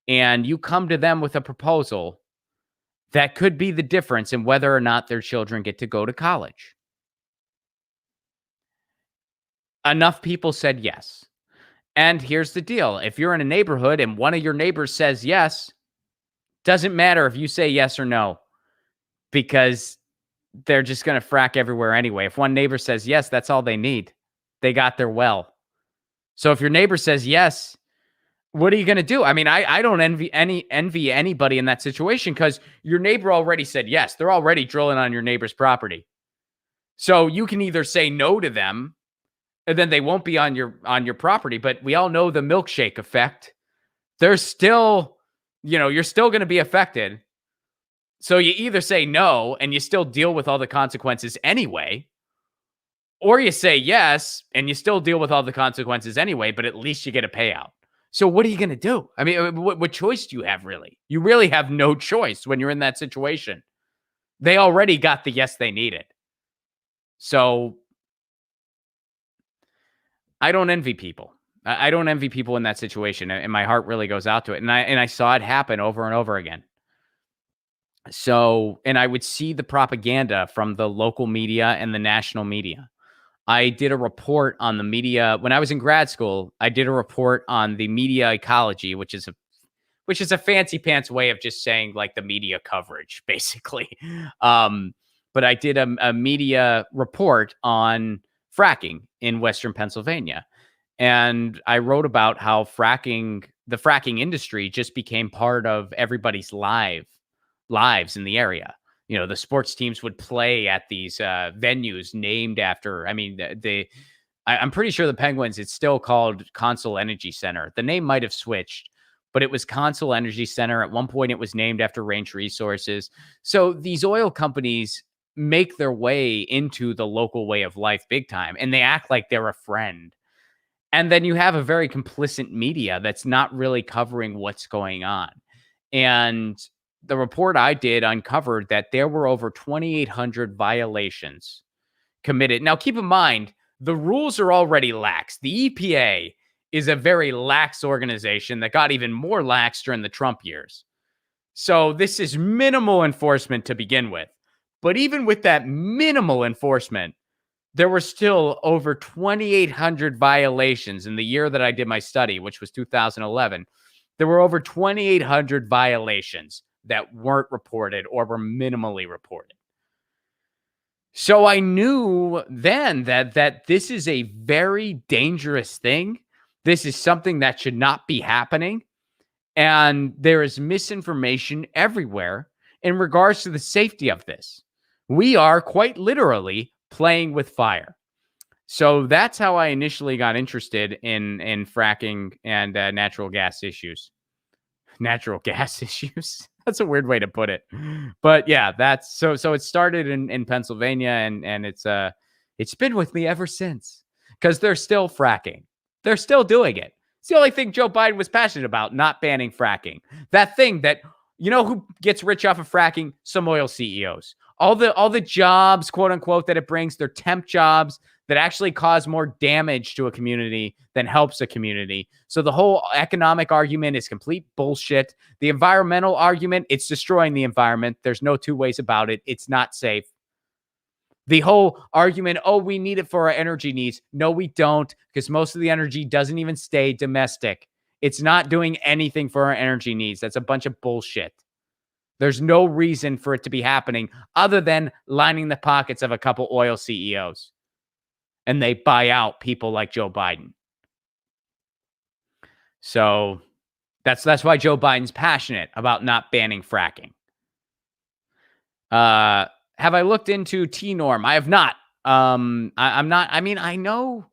and you come to them with a proposal that could be the difference in whether or not their children get to go to college. Enough people said yes. And here's the deal. If you're in a neighborhood and one of your neighbors says yes, doesn't matter if you say yes or no, because they're just going to frack everywhere anyway. If one neighbor says yes, that's all they need. They got their well. So if your neighbor says yes, what are you going to do? I mean, I don't envy anybody in that situation because your neighbor already said yes. They're already drilling on your neighbor's property. So you can either say no to them and then they won't be on your property, but we all know the milkshake effect. There's still, you're still going to be affected. So you either say no and you still deal with all the consequences anyway, or you say yes and you still deal with all the consequences anyway, but at least you get a payout. So what are you going to do? I mean, what choice do you have really? You really have no choice when you're in that situation. They already got the yes they needed. So I don't envy people. I don't envy people in that situation, and my heart really goes out to it. And I saw it happen over and over again. So, and I would see the propaganda from the local media and the national media. I did a report on the media when I was in grad school. I did a report on the media ecology, which is a fancy pants way of just saying like the media coverage, basically. But I did a media report on fracking in Western Pennsylvania. And I wrote about how the fracking industry just became part of everybody's lives in the area. The sports teams would play at these venues named after, I mean, I'm pretty sure the Penguins, it's still called Consol Energy Center. The name might have switched, but it was Consol Energy Center. At one point, it was named after Range Resources. So these oil companies make their way into the local way of life big time, and they act like they're a friend. And then you have a very complicit media that's not really covering what's going on. And the report I did uncovered that there were over 2,800 violations committed. Now, keep in mind, the rules are already lax. The EPA is a very lax organization that got even more lax during the Trump years. So this is minimal enforcement to begin with. But even with that minimal enforcement, there were still over 2,800 violations in the year that I did my study, which was 2011. There were over 2,800 violations that weren't reported or were minimally reported. So I knew then that this is a very dangerous thing. This is something that should not be happening. And there is misinformation everywhere in regards to the safety of this. We are quite literally playing with fire. So that's how I initially got interested in fracking and natural gas issues. Natural gas issues. That's a weird way to put it. But yeah, that's so it started in Pennsylvania and it's been with me ever since. Because they're still fracking. They're still doing it. It's the only thing Joe Biden was passionate about, not banning fracking. That thing that, who gets rich off of fracking? Some oil CEOs. All the jobs, quote unquote, that it brings, they're temp jobs that actually cause more damage to a community than helps a community. So the whole economic argument is complete bullshit. The environmental argument, it's destroying the environment. There's no two ways about it. It's not safe. The whole argument, oh, we need it for our energy needs. No, we don't, because most of the energy doesn't even stay domestic. It's not doing anything for our energy needs. That's a bunch of bullshit. There's no reason for it to be happening other than lining the pockets of a couple oil CEOs. And they buy out people like Joe Biden. So that's why Joe Biden's passionate about not banning fracking. Have I looked into T-norm? I have not. I'm not. I mean, I know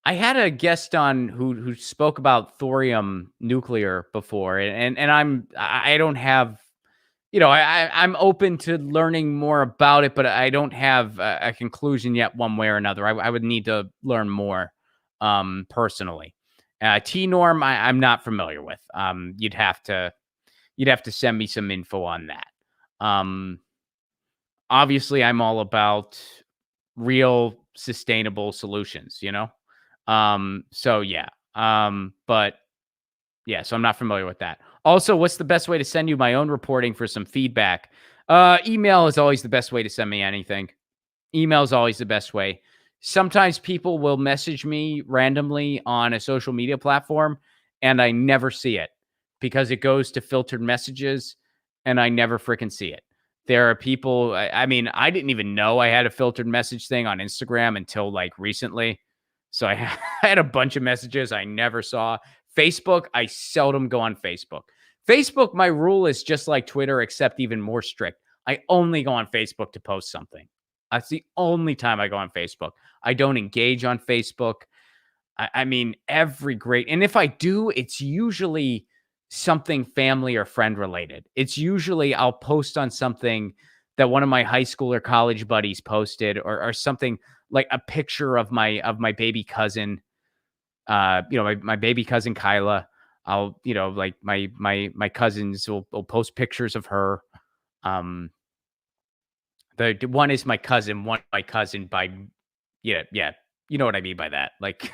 I had a guest on who spoke about thorium nuclear before, and I don't have, I'm open to learning more about it, but I don't have a conclusion yet one way or another. I would need to learn more personally. T-norm, I'm not familiar with. You'd have to send me some info on that. Obviously, I'm all about real sustainable solutions, So yeah. But yeah, so I'm not familiar with that. Also, what's the best way to send you my own reporting for some feedback? Email is always the best way to send me anything. Email is always the best way. Sometimes people will message me randomly on a social media platform and I never see it because it goes to filtered messages and I never freaking see it. There are people, I mean, I didn't even know I had a filtered message thing on Instagram until like recently. So I had a bunch of messages I never saw. Facebook, I seldom go on Facebook. Facebook, my rule is just like Twitter, except even more strict. I only go on Facebook to post something. That's the only time I go on Facebook. I don't engage on Facebook. I mean, every great, and if I do, it's usually something family or friend related. It's usually I'll post on something that one of my high school or college buddies posted, or something like a picture of my baby cousin, my baby cousin Kyla. I'll, like my cousins will post pictures of her. Um, the one is my cousin, one my cousin by, yeah, you know what I mean by that. Like,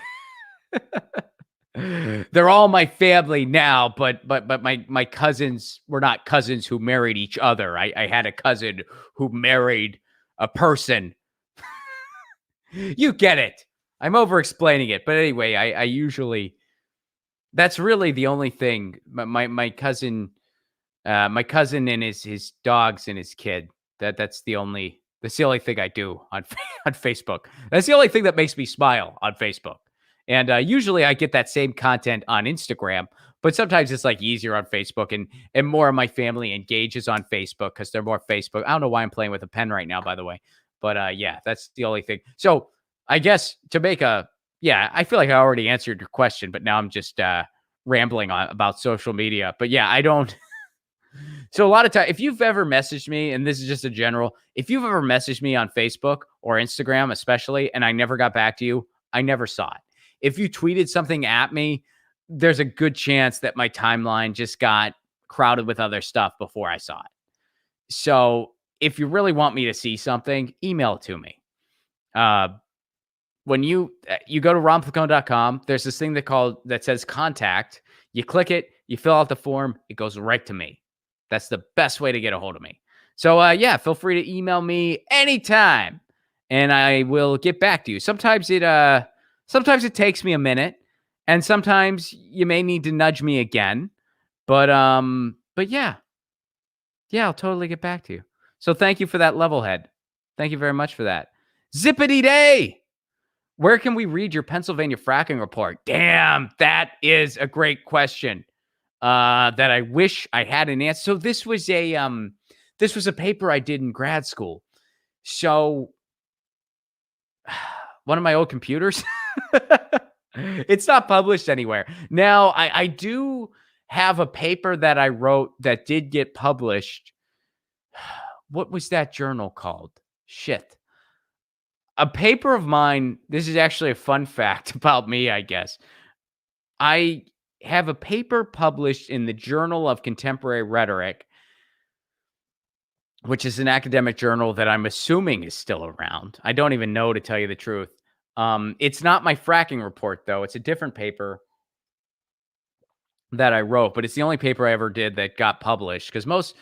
they're all my family now, but my cousins were not cousins who married each other. I had a cousin who married a person. You get it. I'm over explaining it, but anyway, I usually, that's really the only thing. My cousin and his dogs and his kid. That's the only thing I do on on Facebook. That's the only thing that makes me smile on Facebook. And usually I get that same content on Instagram, but sometimes it's like easier on Facebook, and more of my family engages on Facebook because they're more Facebook. I don't know why I'm playing with a pen right now, by the way, but yeah, that's the only thing. So I guess to make a yeah, I feel like I already answered your question, but now I'm just rambling on about social media. But yeah, I don't. So a lot of time, if you've ever messaged me, and this is just a general, if you've ever messaged me on Facebook or Instagram, especially, and I never got back to you, I never saw it. If you tweeted something at me, there's a good chance that my timeline just got crowded with other stuff before I saw it. So if you really want me to see something, email it to me. Uh, when you go to romflacone.com, there's this thing that says contact. You click it, you fill out the form, it goes right to me. That's the best way to get a hold of me. So yeah, feel free to email me anytime, and I will get back to you. Sometimes it takes me a minute, and sometimes you may need to nudge me again. But yeah, I'll totally get back to you. So thank you for that level head. Thank you very much for that. Zippity day. Where can we read your Pennsylvania fracking report? Damn, that is a great question. That I wish I had an answer. So this was a paper I did in grad school. So one of my old computers, it's not published anywhere. Now I do have a paper that I wrote that did get published. What was that journal called? Shit. A paper of mine. This is actually a fun fact about me, I guess. I have a paper published in the Journal of Contemporary Rhetoric, which is an academic journal that I'm assuming is still around. I don't even know, to tell you the truth. It's not my fracking report, though. It's a different paper that I wrote, but it's the only paper I ever did that got published, because most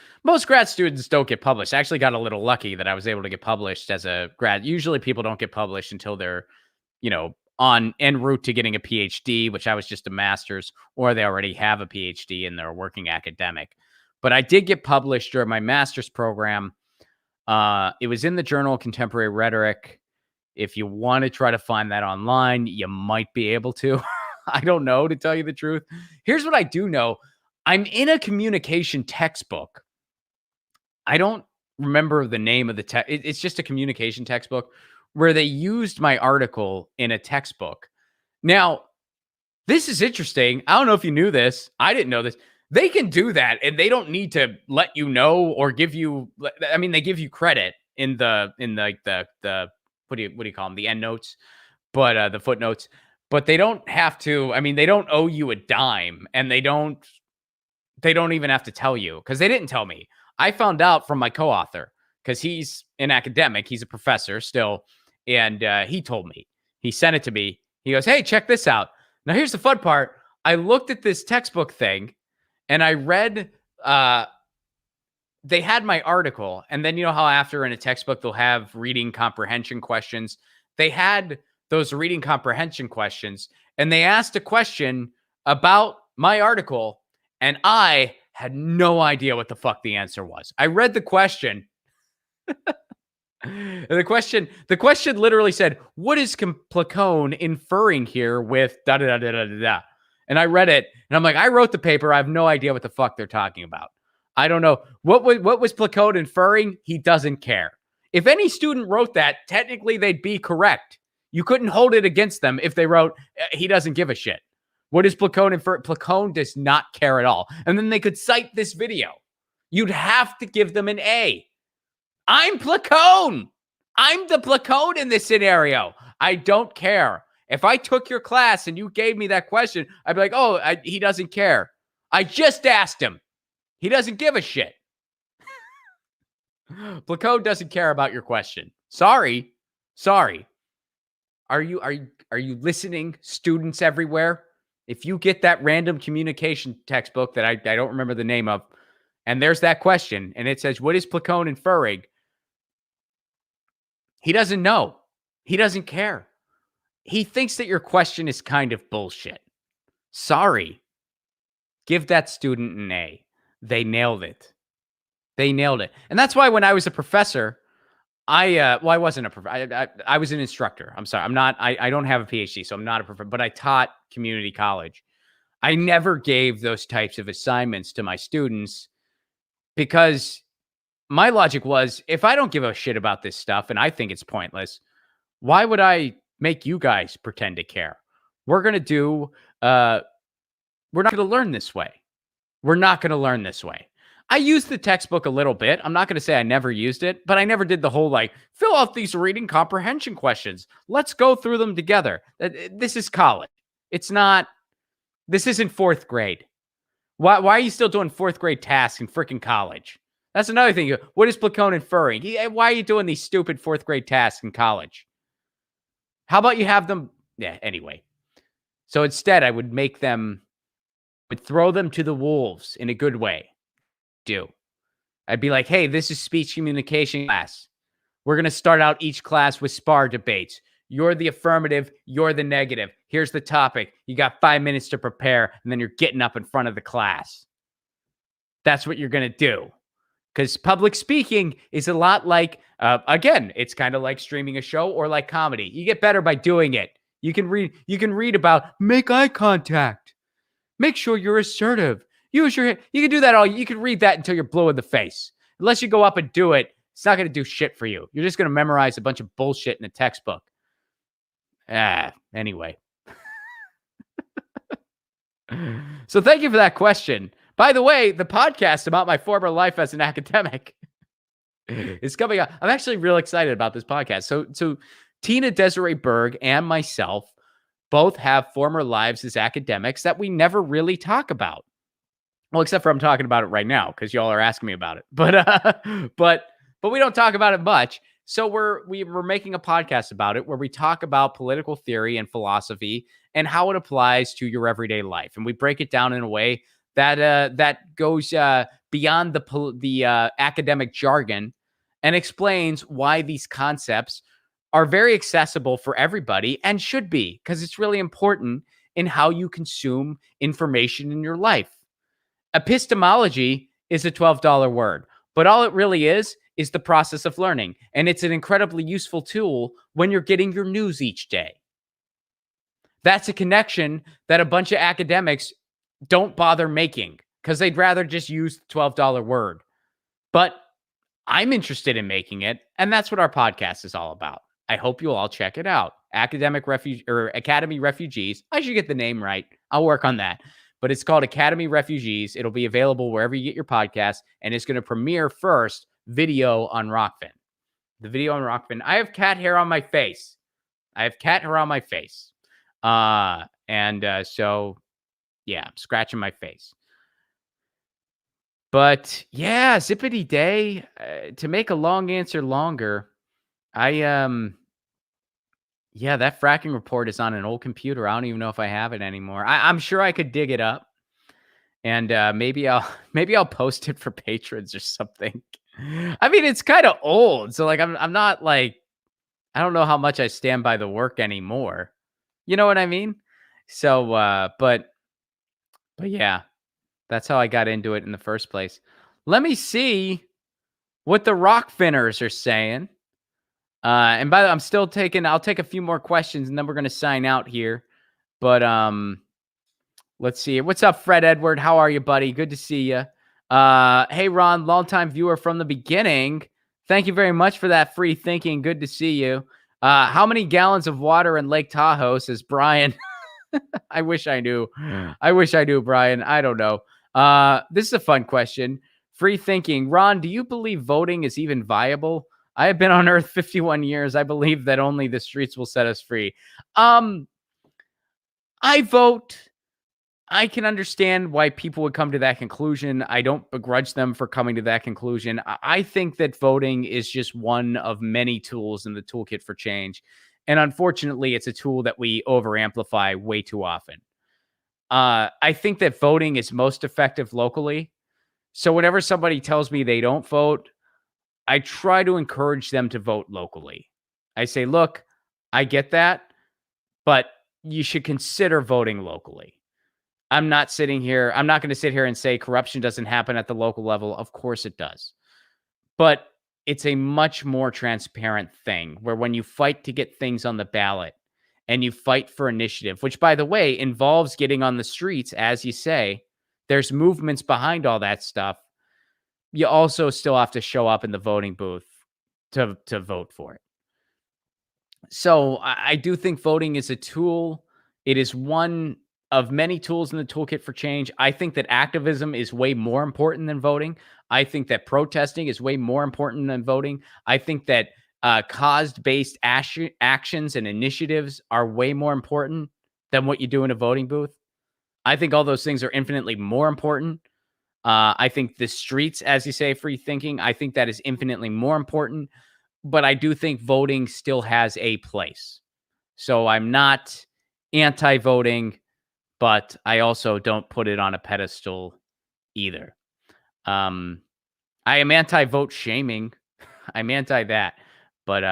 grad students don't get published. I actually got a little lucky that I was able to get published as a grad. Usually people don't get published until they're, on en route to getting a PhD, which I was just a master's, or they already have a PhD and they're a working academic. But I did get published during my master's program. It was in the Journal of Contemporary Rhetoric. If you want to try to find that online, you might be able to. I don't know, to tell you the truth. Here's what I do know. I'm in a communication textbook. I don't remember the name of the text. It's just a communication textbook where they used my article in a textbook. Now, this is interesting. I don't know if you knew this. I didn't know this. They can do that, and they don't need to let you know or give you. I mean, they give you credit in the what do you call them? The end notes, but the footnotes. But they don't have to. I mean, they don't owe you a dime, and they don't even have to tell you, because they didn't tell me. I found out from my co-author, because he's an academic. He's a professor still. And he told me. He sent it to me. He goes, hey, check this out. Now, here's the fun part. I looked at this textbook thing, and I read, they had my article. And then you know how after in a textbook, they'll have reading comprehension questions. They had those reading comprehension questions, and they asked a question about my article, and I had no idea what the fuck the answer was. I read the question. And the question literally said, "What is Placone inferring here with da da da da da da?" And I read it, and I'm like, I wrote the paper. I have no idea what the fuck they're talking about. I don't know what was Placone inferring. He doesn't care. If any student wrote that, technically they'd be correct. You couldn't hold it against them if they wrote, he doesn't give a shit. What is Placone infer? Placone does not care at all. And then they could cite this video. You'd have to give them an A. I'm Placone. I'm the Placone in this scenario. I don't care. If I took your class and you gave me that question, I'd be like, oh, he doesn't care. I just asked him. He doesn't give a shit. Placone doesn't care about your question. Sorry. Are you listening, students everywhere? If you get that random communication textbook that I don't remember the name of, and there's that question, and it says, what is Placone inferring? He doesn't know. He doesn't care. He thinks that your question is kind of bullshit. Sorry. Give that student an A. They nailed it. And that's why when I was a professor, I wasn't a professor. I was an instructor. I'm sorry. I don't have a PhD, so I'm not a professor, but I taught community college. I never gave those types of assignments to my students because my logic was, if I don't give a shit about this stuff and I think it's pointless, why would I make you guys pretend to care? We're not going to learn this way. I used the textbook a little bit. I'm not going to say I never used it, but I never did the whole, fill out these reading comprehension questions. Let's go through them together. This is college. This isn't fourth grade. Why are you still doing fourth grade tasks in freaking college? That's another thing. What is Placone inferring? Why are you doing these stupid fourth grade tasks in college? How about you have them? Yeah, anyway. So instead, I would throw them to the wolves in a good way. I'd be like, hey, this is speech communication class. We're going to start out each class with spar debates. You're the affirmative. You're the negative. Here's the topic. You got 5 minutes to prepare, and then you're getting up in front of the class. That's what you're going to do. Because public speaking is a lot like, again, it's kind of like streaming a show or like comedy. You get better by doing it. You can read about make eye contact. Make sure you're assertive. Use your hand. You can do that all. You can read that until you're blue in the face. Unless you go up and do it, it's not going to do shit for you. You're just going to memorize a bunch of bullshit in a textbook. Anyway. So thank you for that question. By the way, the podcast about my former life as an academic is coming up. I'm actually real excited about this podcast. So Tina Desiree Berg and myself both have former lives as academics that we never really talk about. Well, except for I'm talking about it right now because y'all are asking me about it. But we don't talk about it much. So we're making a podcast about it where we talk about political theory and philosophy and how it applies to your everyday life, and we break it down in a way that goes beyond the academic jargon and explains why these concepts are very accessible for everybody and should be, because it's really important in how you consume information in your life. Epistemology is a $12 word, but all it really is the process of learning. And it's an incredibly useful tool when you're getting your news each day. That's a connection that a bunch of academics don't bother making because they'd rather just use the $12 word. But I'm interested in making it, and that's what our podcast is all about. I hope you'll all check it out. Academy Refugees. I should get the name right. I'll work on that. But it's called Academy Refugees. It'll be available wherever you get your podcast, and it's going to premiere first video on Rockfin. The video on Rockfin. I have cat hair on my face. So, yeah, I'm scratching my face. But, yeah, zippity day. To make a long answer longer, that fracking report is on an old computer. I don't even know if I have it anymore. I'm sure I could dig it up, and maybe I'll post it for patrons or something. I mean, it's kind of old, so I'm not I don't know how much I stand by the work anymore. You know what I mean? So, but yeah, that's how I got into it in the first place. Let me see what the Rockfinners are saying. And by the way, I'll take a few more questions and then we're going to sign out here. But let's see. What's up, Fred Edward? How are you, buddy? Good to see you. Hey, Ron, longtime viewer from the beginning. Thank you very much for that free thinking. Good to see you. How many gallons of water in Lake Tahoe, says Brian? I wish I knew. I wish I knew, Brian. I don't know. This is a fun question. Free thinking. Ron, do you believe voting is even viable? I have been on Earth 51 years. I believe that only the streets will set us free. I vote. I can understand why people would come to that conclusion. I don't begrudge them for coming to that conclusion. I think that voting is just one of many tools in the toolkit for change. And unfortunately, it's a tool that we overamplify way too often. I think that voting is most effective locally. So whenever somebody tells me they don't vote, I try to encourage them to vote locally. I say, look, I get that, but you should consider voting locally. I'm not going to sit here and say corruption doesn't happen at the local level. Of course it does. But it's a much more transparent thing where when you fight to get things on the ballot and you fight for initiative, which, by the way, involves getting on the streets, as you say, there's movements behind all that stuff. You also still have to show up in the voting booth to vote for it. So I do think voting is a tool. It is one of many tools in the toolkit for change. I think that activism is way more important than voting. I think that protesting is way more important than voting. I think that cause-based actions and initiatives are way more important than what you do in a voting booth. I think all those things are infinitely more important. I think the streets, as you say, free thinking, I think that is infinitely more important. But I do think voting still has a place. So I'm not anti-voting, but I also don't put it on a pedestal either. I am anti-vote shaming. I'm anti that. But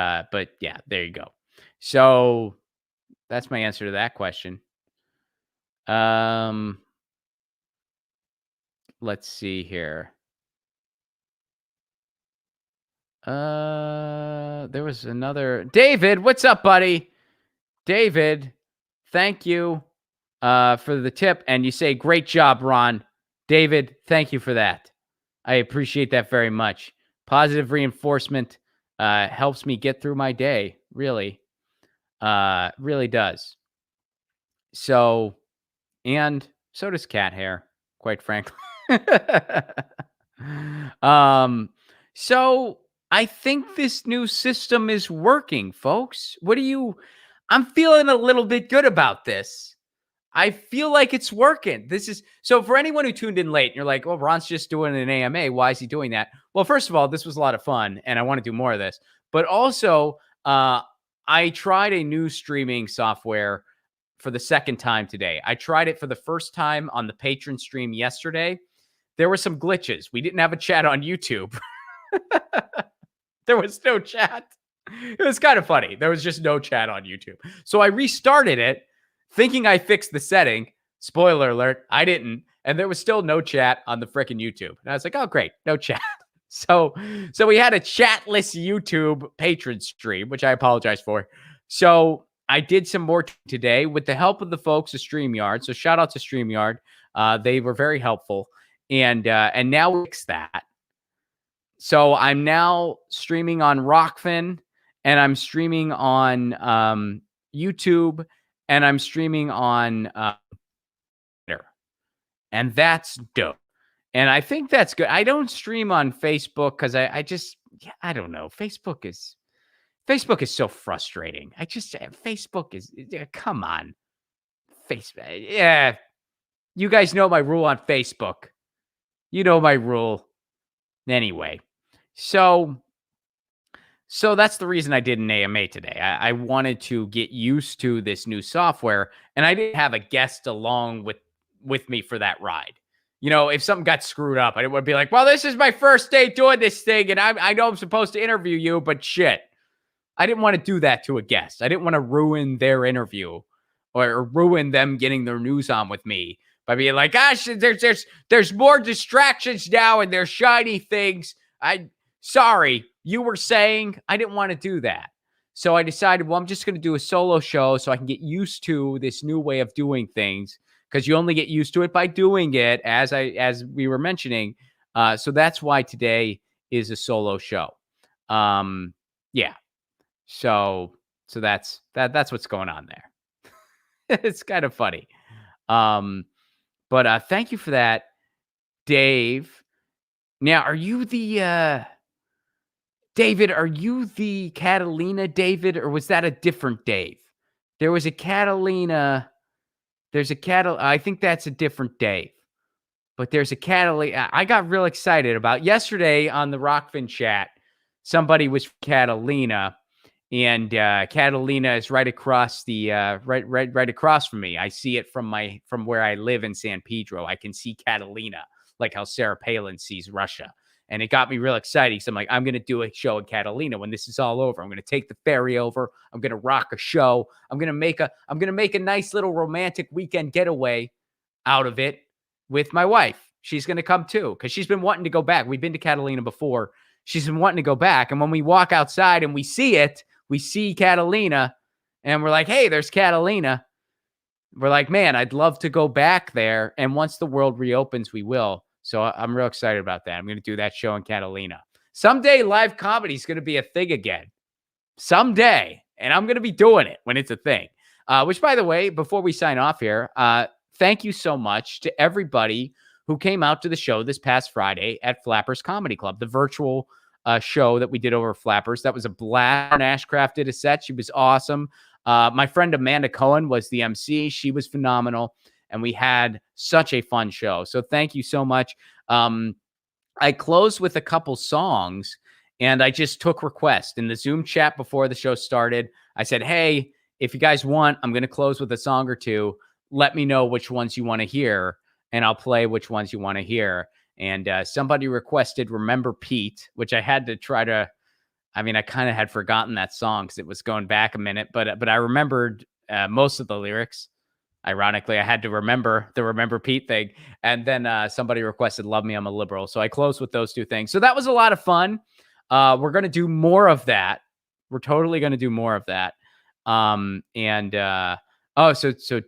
yeah, there you go. So that's my answer to that question. Let's see here. There was another David. What's up, buddy? David, thank you for the tip. And you say, great job, Ron. David, thank you for that. I appreciate that very much. Positive reinforcement helps me get through my day. Really, really does. So, and so does cat hair, quite frankly. So I think this new system is working, folks. I'm feeling a little bit good about this. I feel like it's working. This is so for anyone who tuned in late and you're like, well, Ron's just doing an AMA. Why is he doing that? Well, first of all, this was a lot of fun and I want to do more of this. But also, I tried a new streaming software for the second time today. I tried it for the first time on the Patreon stream yesterday. There were some glitches. We didn't have a chat on YouTube. There was no chat. It was kind of funny. There was just no chat on YouTube. So I restarted it thinking I fixed the setting. Spoiler alert, I didn't. And there was still no chat on the frickin' YouTube. And I was like, oh, great, no chat. So we had a chatless YouTube patron stream, which I apologize for. So I did some more today with the help of the folks at StreamYard. So shout out to StreamYard. They were very helpful. And now we fix that. So I'm now streaming on Rockfin, and I'm streaming on YouTube, and I'm streaming on Twitter. And that's dope. And I think that's good. I don't stream on Facebook because I don't know. Facebook is so frustrating. Facebook is, come on. Facebook. Yeah. You guys know my rule on Facebook. You know my rule. Anyway. So that's the reason I did an AMA today. I wanted to get used to this new software, and I didn't have a guest along with me for that ride. You know, if something got screwed up, I would be like, well, this is my first day doing this thing, and I know I'm supposed to interview you, but shit. I didn't want to do that to a guest. I didn't want to ruin their interview or ruin them getting their news on with me by being like, gosh, there's more distractions now and there's shiny things. Sorry, you were saying I didn't want to do that. So I decided, well, I'm just going to do a solo show so I can get used to this new way of doing things, because you only get used to it by doing it, as we were mentioning. So that's why today is a solo show. Yeah. So that's what's going on there. It's kind of funny. Um, but thank you for that, Dave. Now, are you the David? Are you the Catalina David, or was that a different Dave? There was a Catalina. There's a Catal. I think that's a different Dave. But there's a Catalina. I got real excited about yesterday on the Rockfin chat. Somebody was Catalina, and Catalina is right across the right across from me. I see it from where I live in San Pedro. I can see Catalina, like how Sarah Palin sees Russia. And it got me real excited because I'm like, I'm going to do a show in Catalina when this is all over. I'm going to take the ferry over. I'm going to rock a show. I'm going to make a nice little romantic weekend getaway out of it with my wife. She's going to come too, because she's been wanting to go back. We've been to Catalina before. She's been wanting to go back. And when we walk outside and we see Catalina, and we're like, hey, there's Catalina. We're like, man, I'd love to go back there. And once the world reopens, we will. So I'm real excited about that. I'm going to do that show in Catalina. Someday live comedy is going to be a thing again. Someday. And I'm going to be doing it when it's a thing. Which, by the way, before we sign off here, thank you so much to everybody who came out to the show this past Friday at Flappers Comedy Club, the virtual show that we did over Flappers. That was a blast. Ashcraft did a set. She was awesome. My friend Amanda Cohen was the MC. She was phenomenal. And we had such a fun show. So thank you so much. I closed with a couple songs, and I just took requests in the Zoom chat before the show started. I said, hey, if you guys want, I'm going to close with a song or two. Let me know which ones you want to hear, and I'll play which ones you want to hear. And somebody requested Remember Pete, which I had to try to, I mean, I kind of had forgotten that song because it was going back a minute, but I remembered most of the lyrics. Ironically, I had to remember the Remember Pete thing. And then somebody requested Love Me, I'm a Liberal. So I closed with those two things. So that was a lot of fun. We're going to do more of that. We're totally going to do more of that. So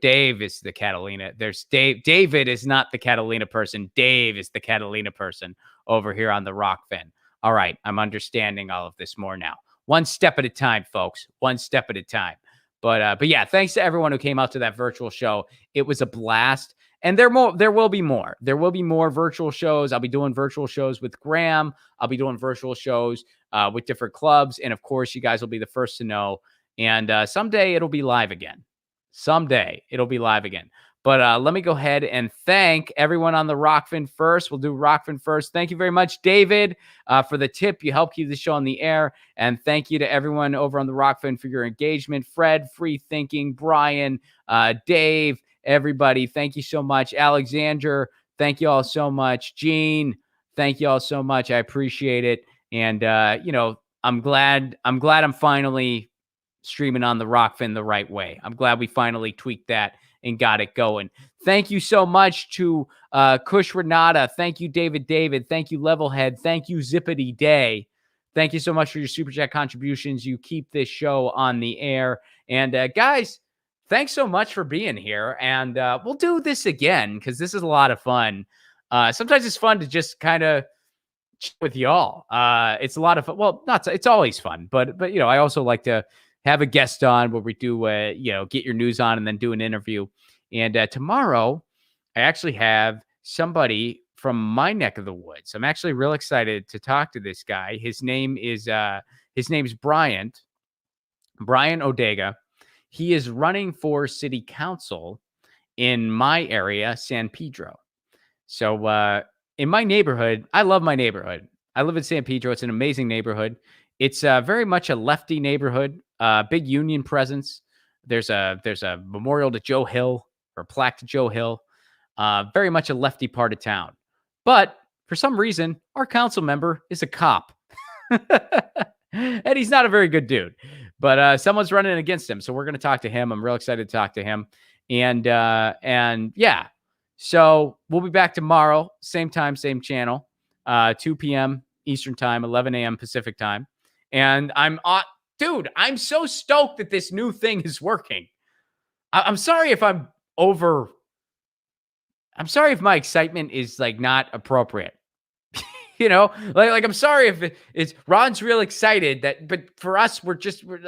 Dave is the Catalina. There's Dave. David is not the Catalina person. Dave is the Catalina person over here on the Rockfin. All right. I'm understanding all of this more now. One step at a time, folks. One step at a time. But yeah, thanks to everyone who came out to that virtual show. It was a blast. And there will be more. There will be more virtual shows. I'll be doing virtual shows with Graham. I'll be doing virtual shows with different clubs. And of course, you guys will be the first to know. And someday it'll be live again. Someday it'll be live again. But let me go ahead and thank everyone on the Rockfin first. We'll do Rockfin first. Thank you very much, David, for the tip. You helped keep the show on the air. And thank you to everyone over on the Rockfin for your engagement. Fred, Free Thinking, Brian, Dave, everybody. Thank you so much. Alexander, thank you all so much. Gene, thank you all so much. I appreciate it. And, I'm glad I'm finally streaming on the Rockfin the right way. I'm glad we finally tweaked that and got it going. Thank you so much to Kush Renata. Thank you, David. Thank you, Levelhead. Thank you, Zippity Day. Thank you so much for your Super Chat contributions. You keep this show on the air. And guys, thanks so much for being here. And we'll do this again because this is a lot of fun. Sometimes it's fun to just kind of with y'all. It's a lot of fun. Well, it's always fun, but I also like to have a guest on where we do, get your news on and then do an interview. And tomorrow, I actually have somebody from my neck of the woods. I'm actually real excited to talk to this guy. His name is Brian Odega. He is running for city council in my area, San Pedro. So in my neighborhood, I love my neighborhood. I live in San Pedro. It's an amazing neighborhood. It's very much a lefty neighborhood. Big union presence. There's a memorial to Joe Hill, or a plaque to Joe Hill. Very much a lefty part of town. But for some reason, our council member is a cop. And he's not a very good dude. But someone's running against him. So we're going to talk to him. I'm real excited to talk to him. And yeah. So we'll be back tomorrow. Same time, same channel. 2 p.m. Eastern time, 11 a.m. Pacific time. And I'm dude, I'm so stoked that this new thing is working. I'm sorry if over. I'm sorry if my excitement is like not appropriate. Like I'm sorry if it's Ron's real excited but for us,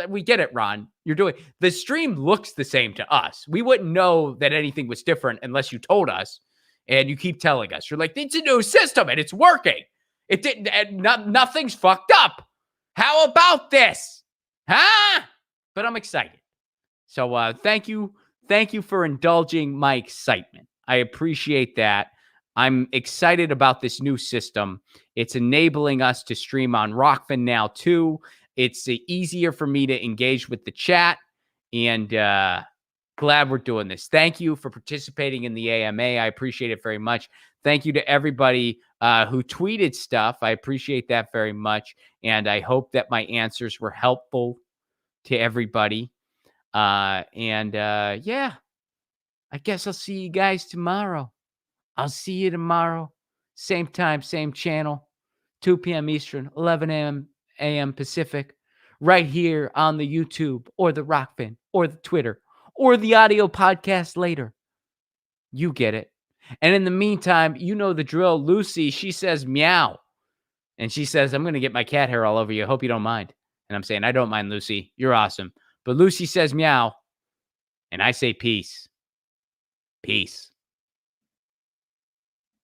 we get it, Ron. You're doing the stream looks the same to us. We wouldn't know that anything was different unless you told us, and you keep telling us. You're like, it's a new system and it's working. It didn't, and nothing's fucked up. How about this? Huh? But I'm excited. So thank you for indulging my excitement. I appreciate that. I'm excited about this new system. It's enabling us to stream on Rockfin now too. It's easier for me to engage with the chat, and glad we're doing this. Thank you for participating in the AMA. I appreciate it very much. Thank you to everybody who tweeted stuff. I appreciate that very much, and I hope that my answers were helpful to everybody. Yeah, I guess I'll see you guys tomorrow. I'll see you tomorrow. Same time, same channel, 2 p.m. Eastern, 11 a.m. Pacific, right here on the YouTube or the Rockfin or the Twitter or the audio podcast later. You get it. And in the meantime, you know the drill. Lucy, she says meow. And she says, I'm going to get my cat hair all over you. Hope you don't mind. And I'm saying, I don't mind, Lucy. You're awesome. But Lucy says meow. And I say peace. Peace.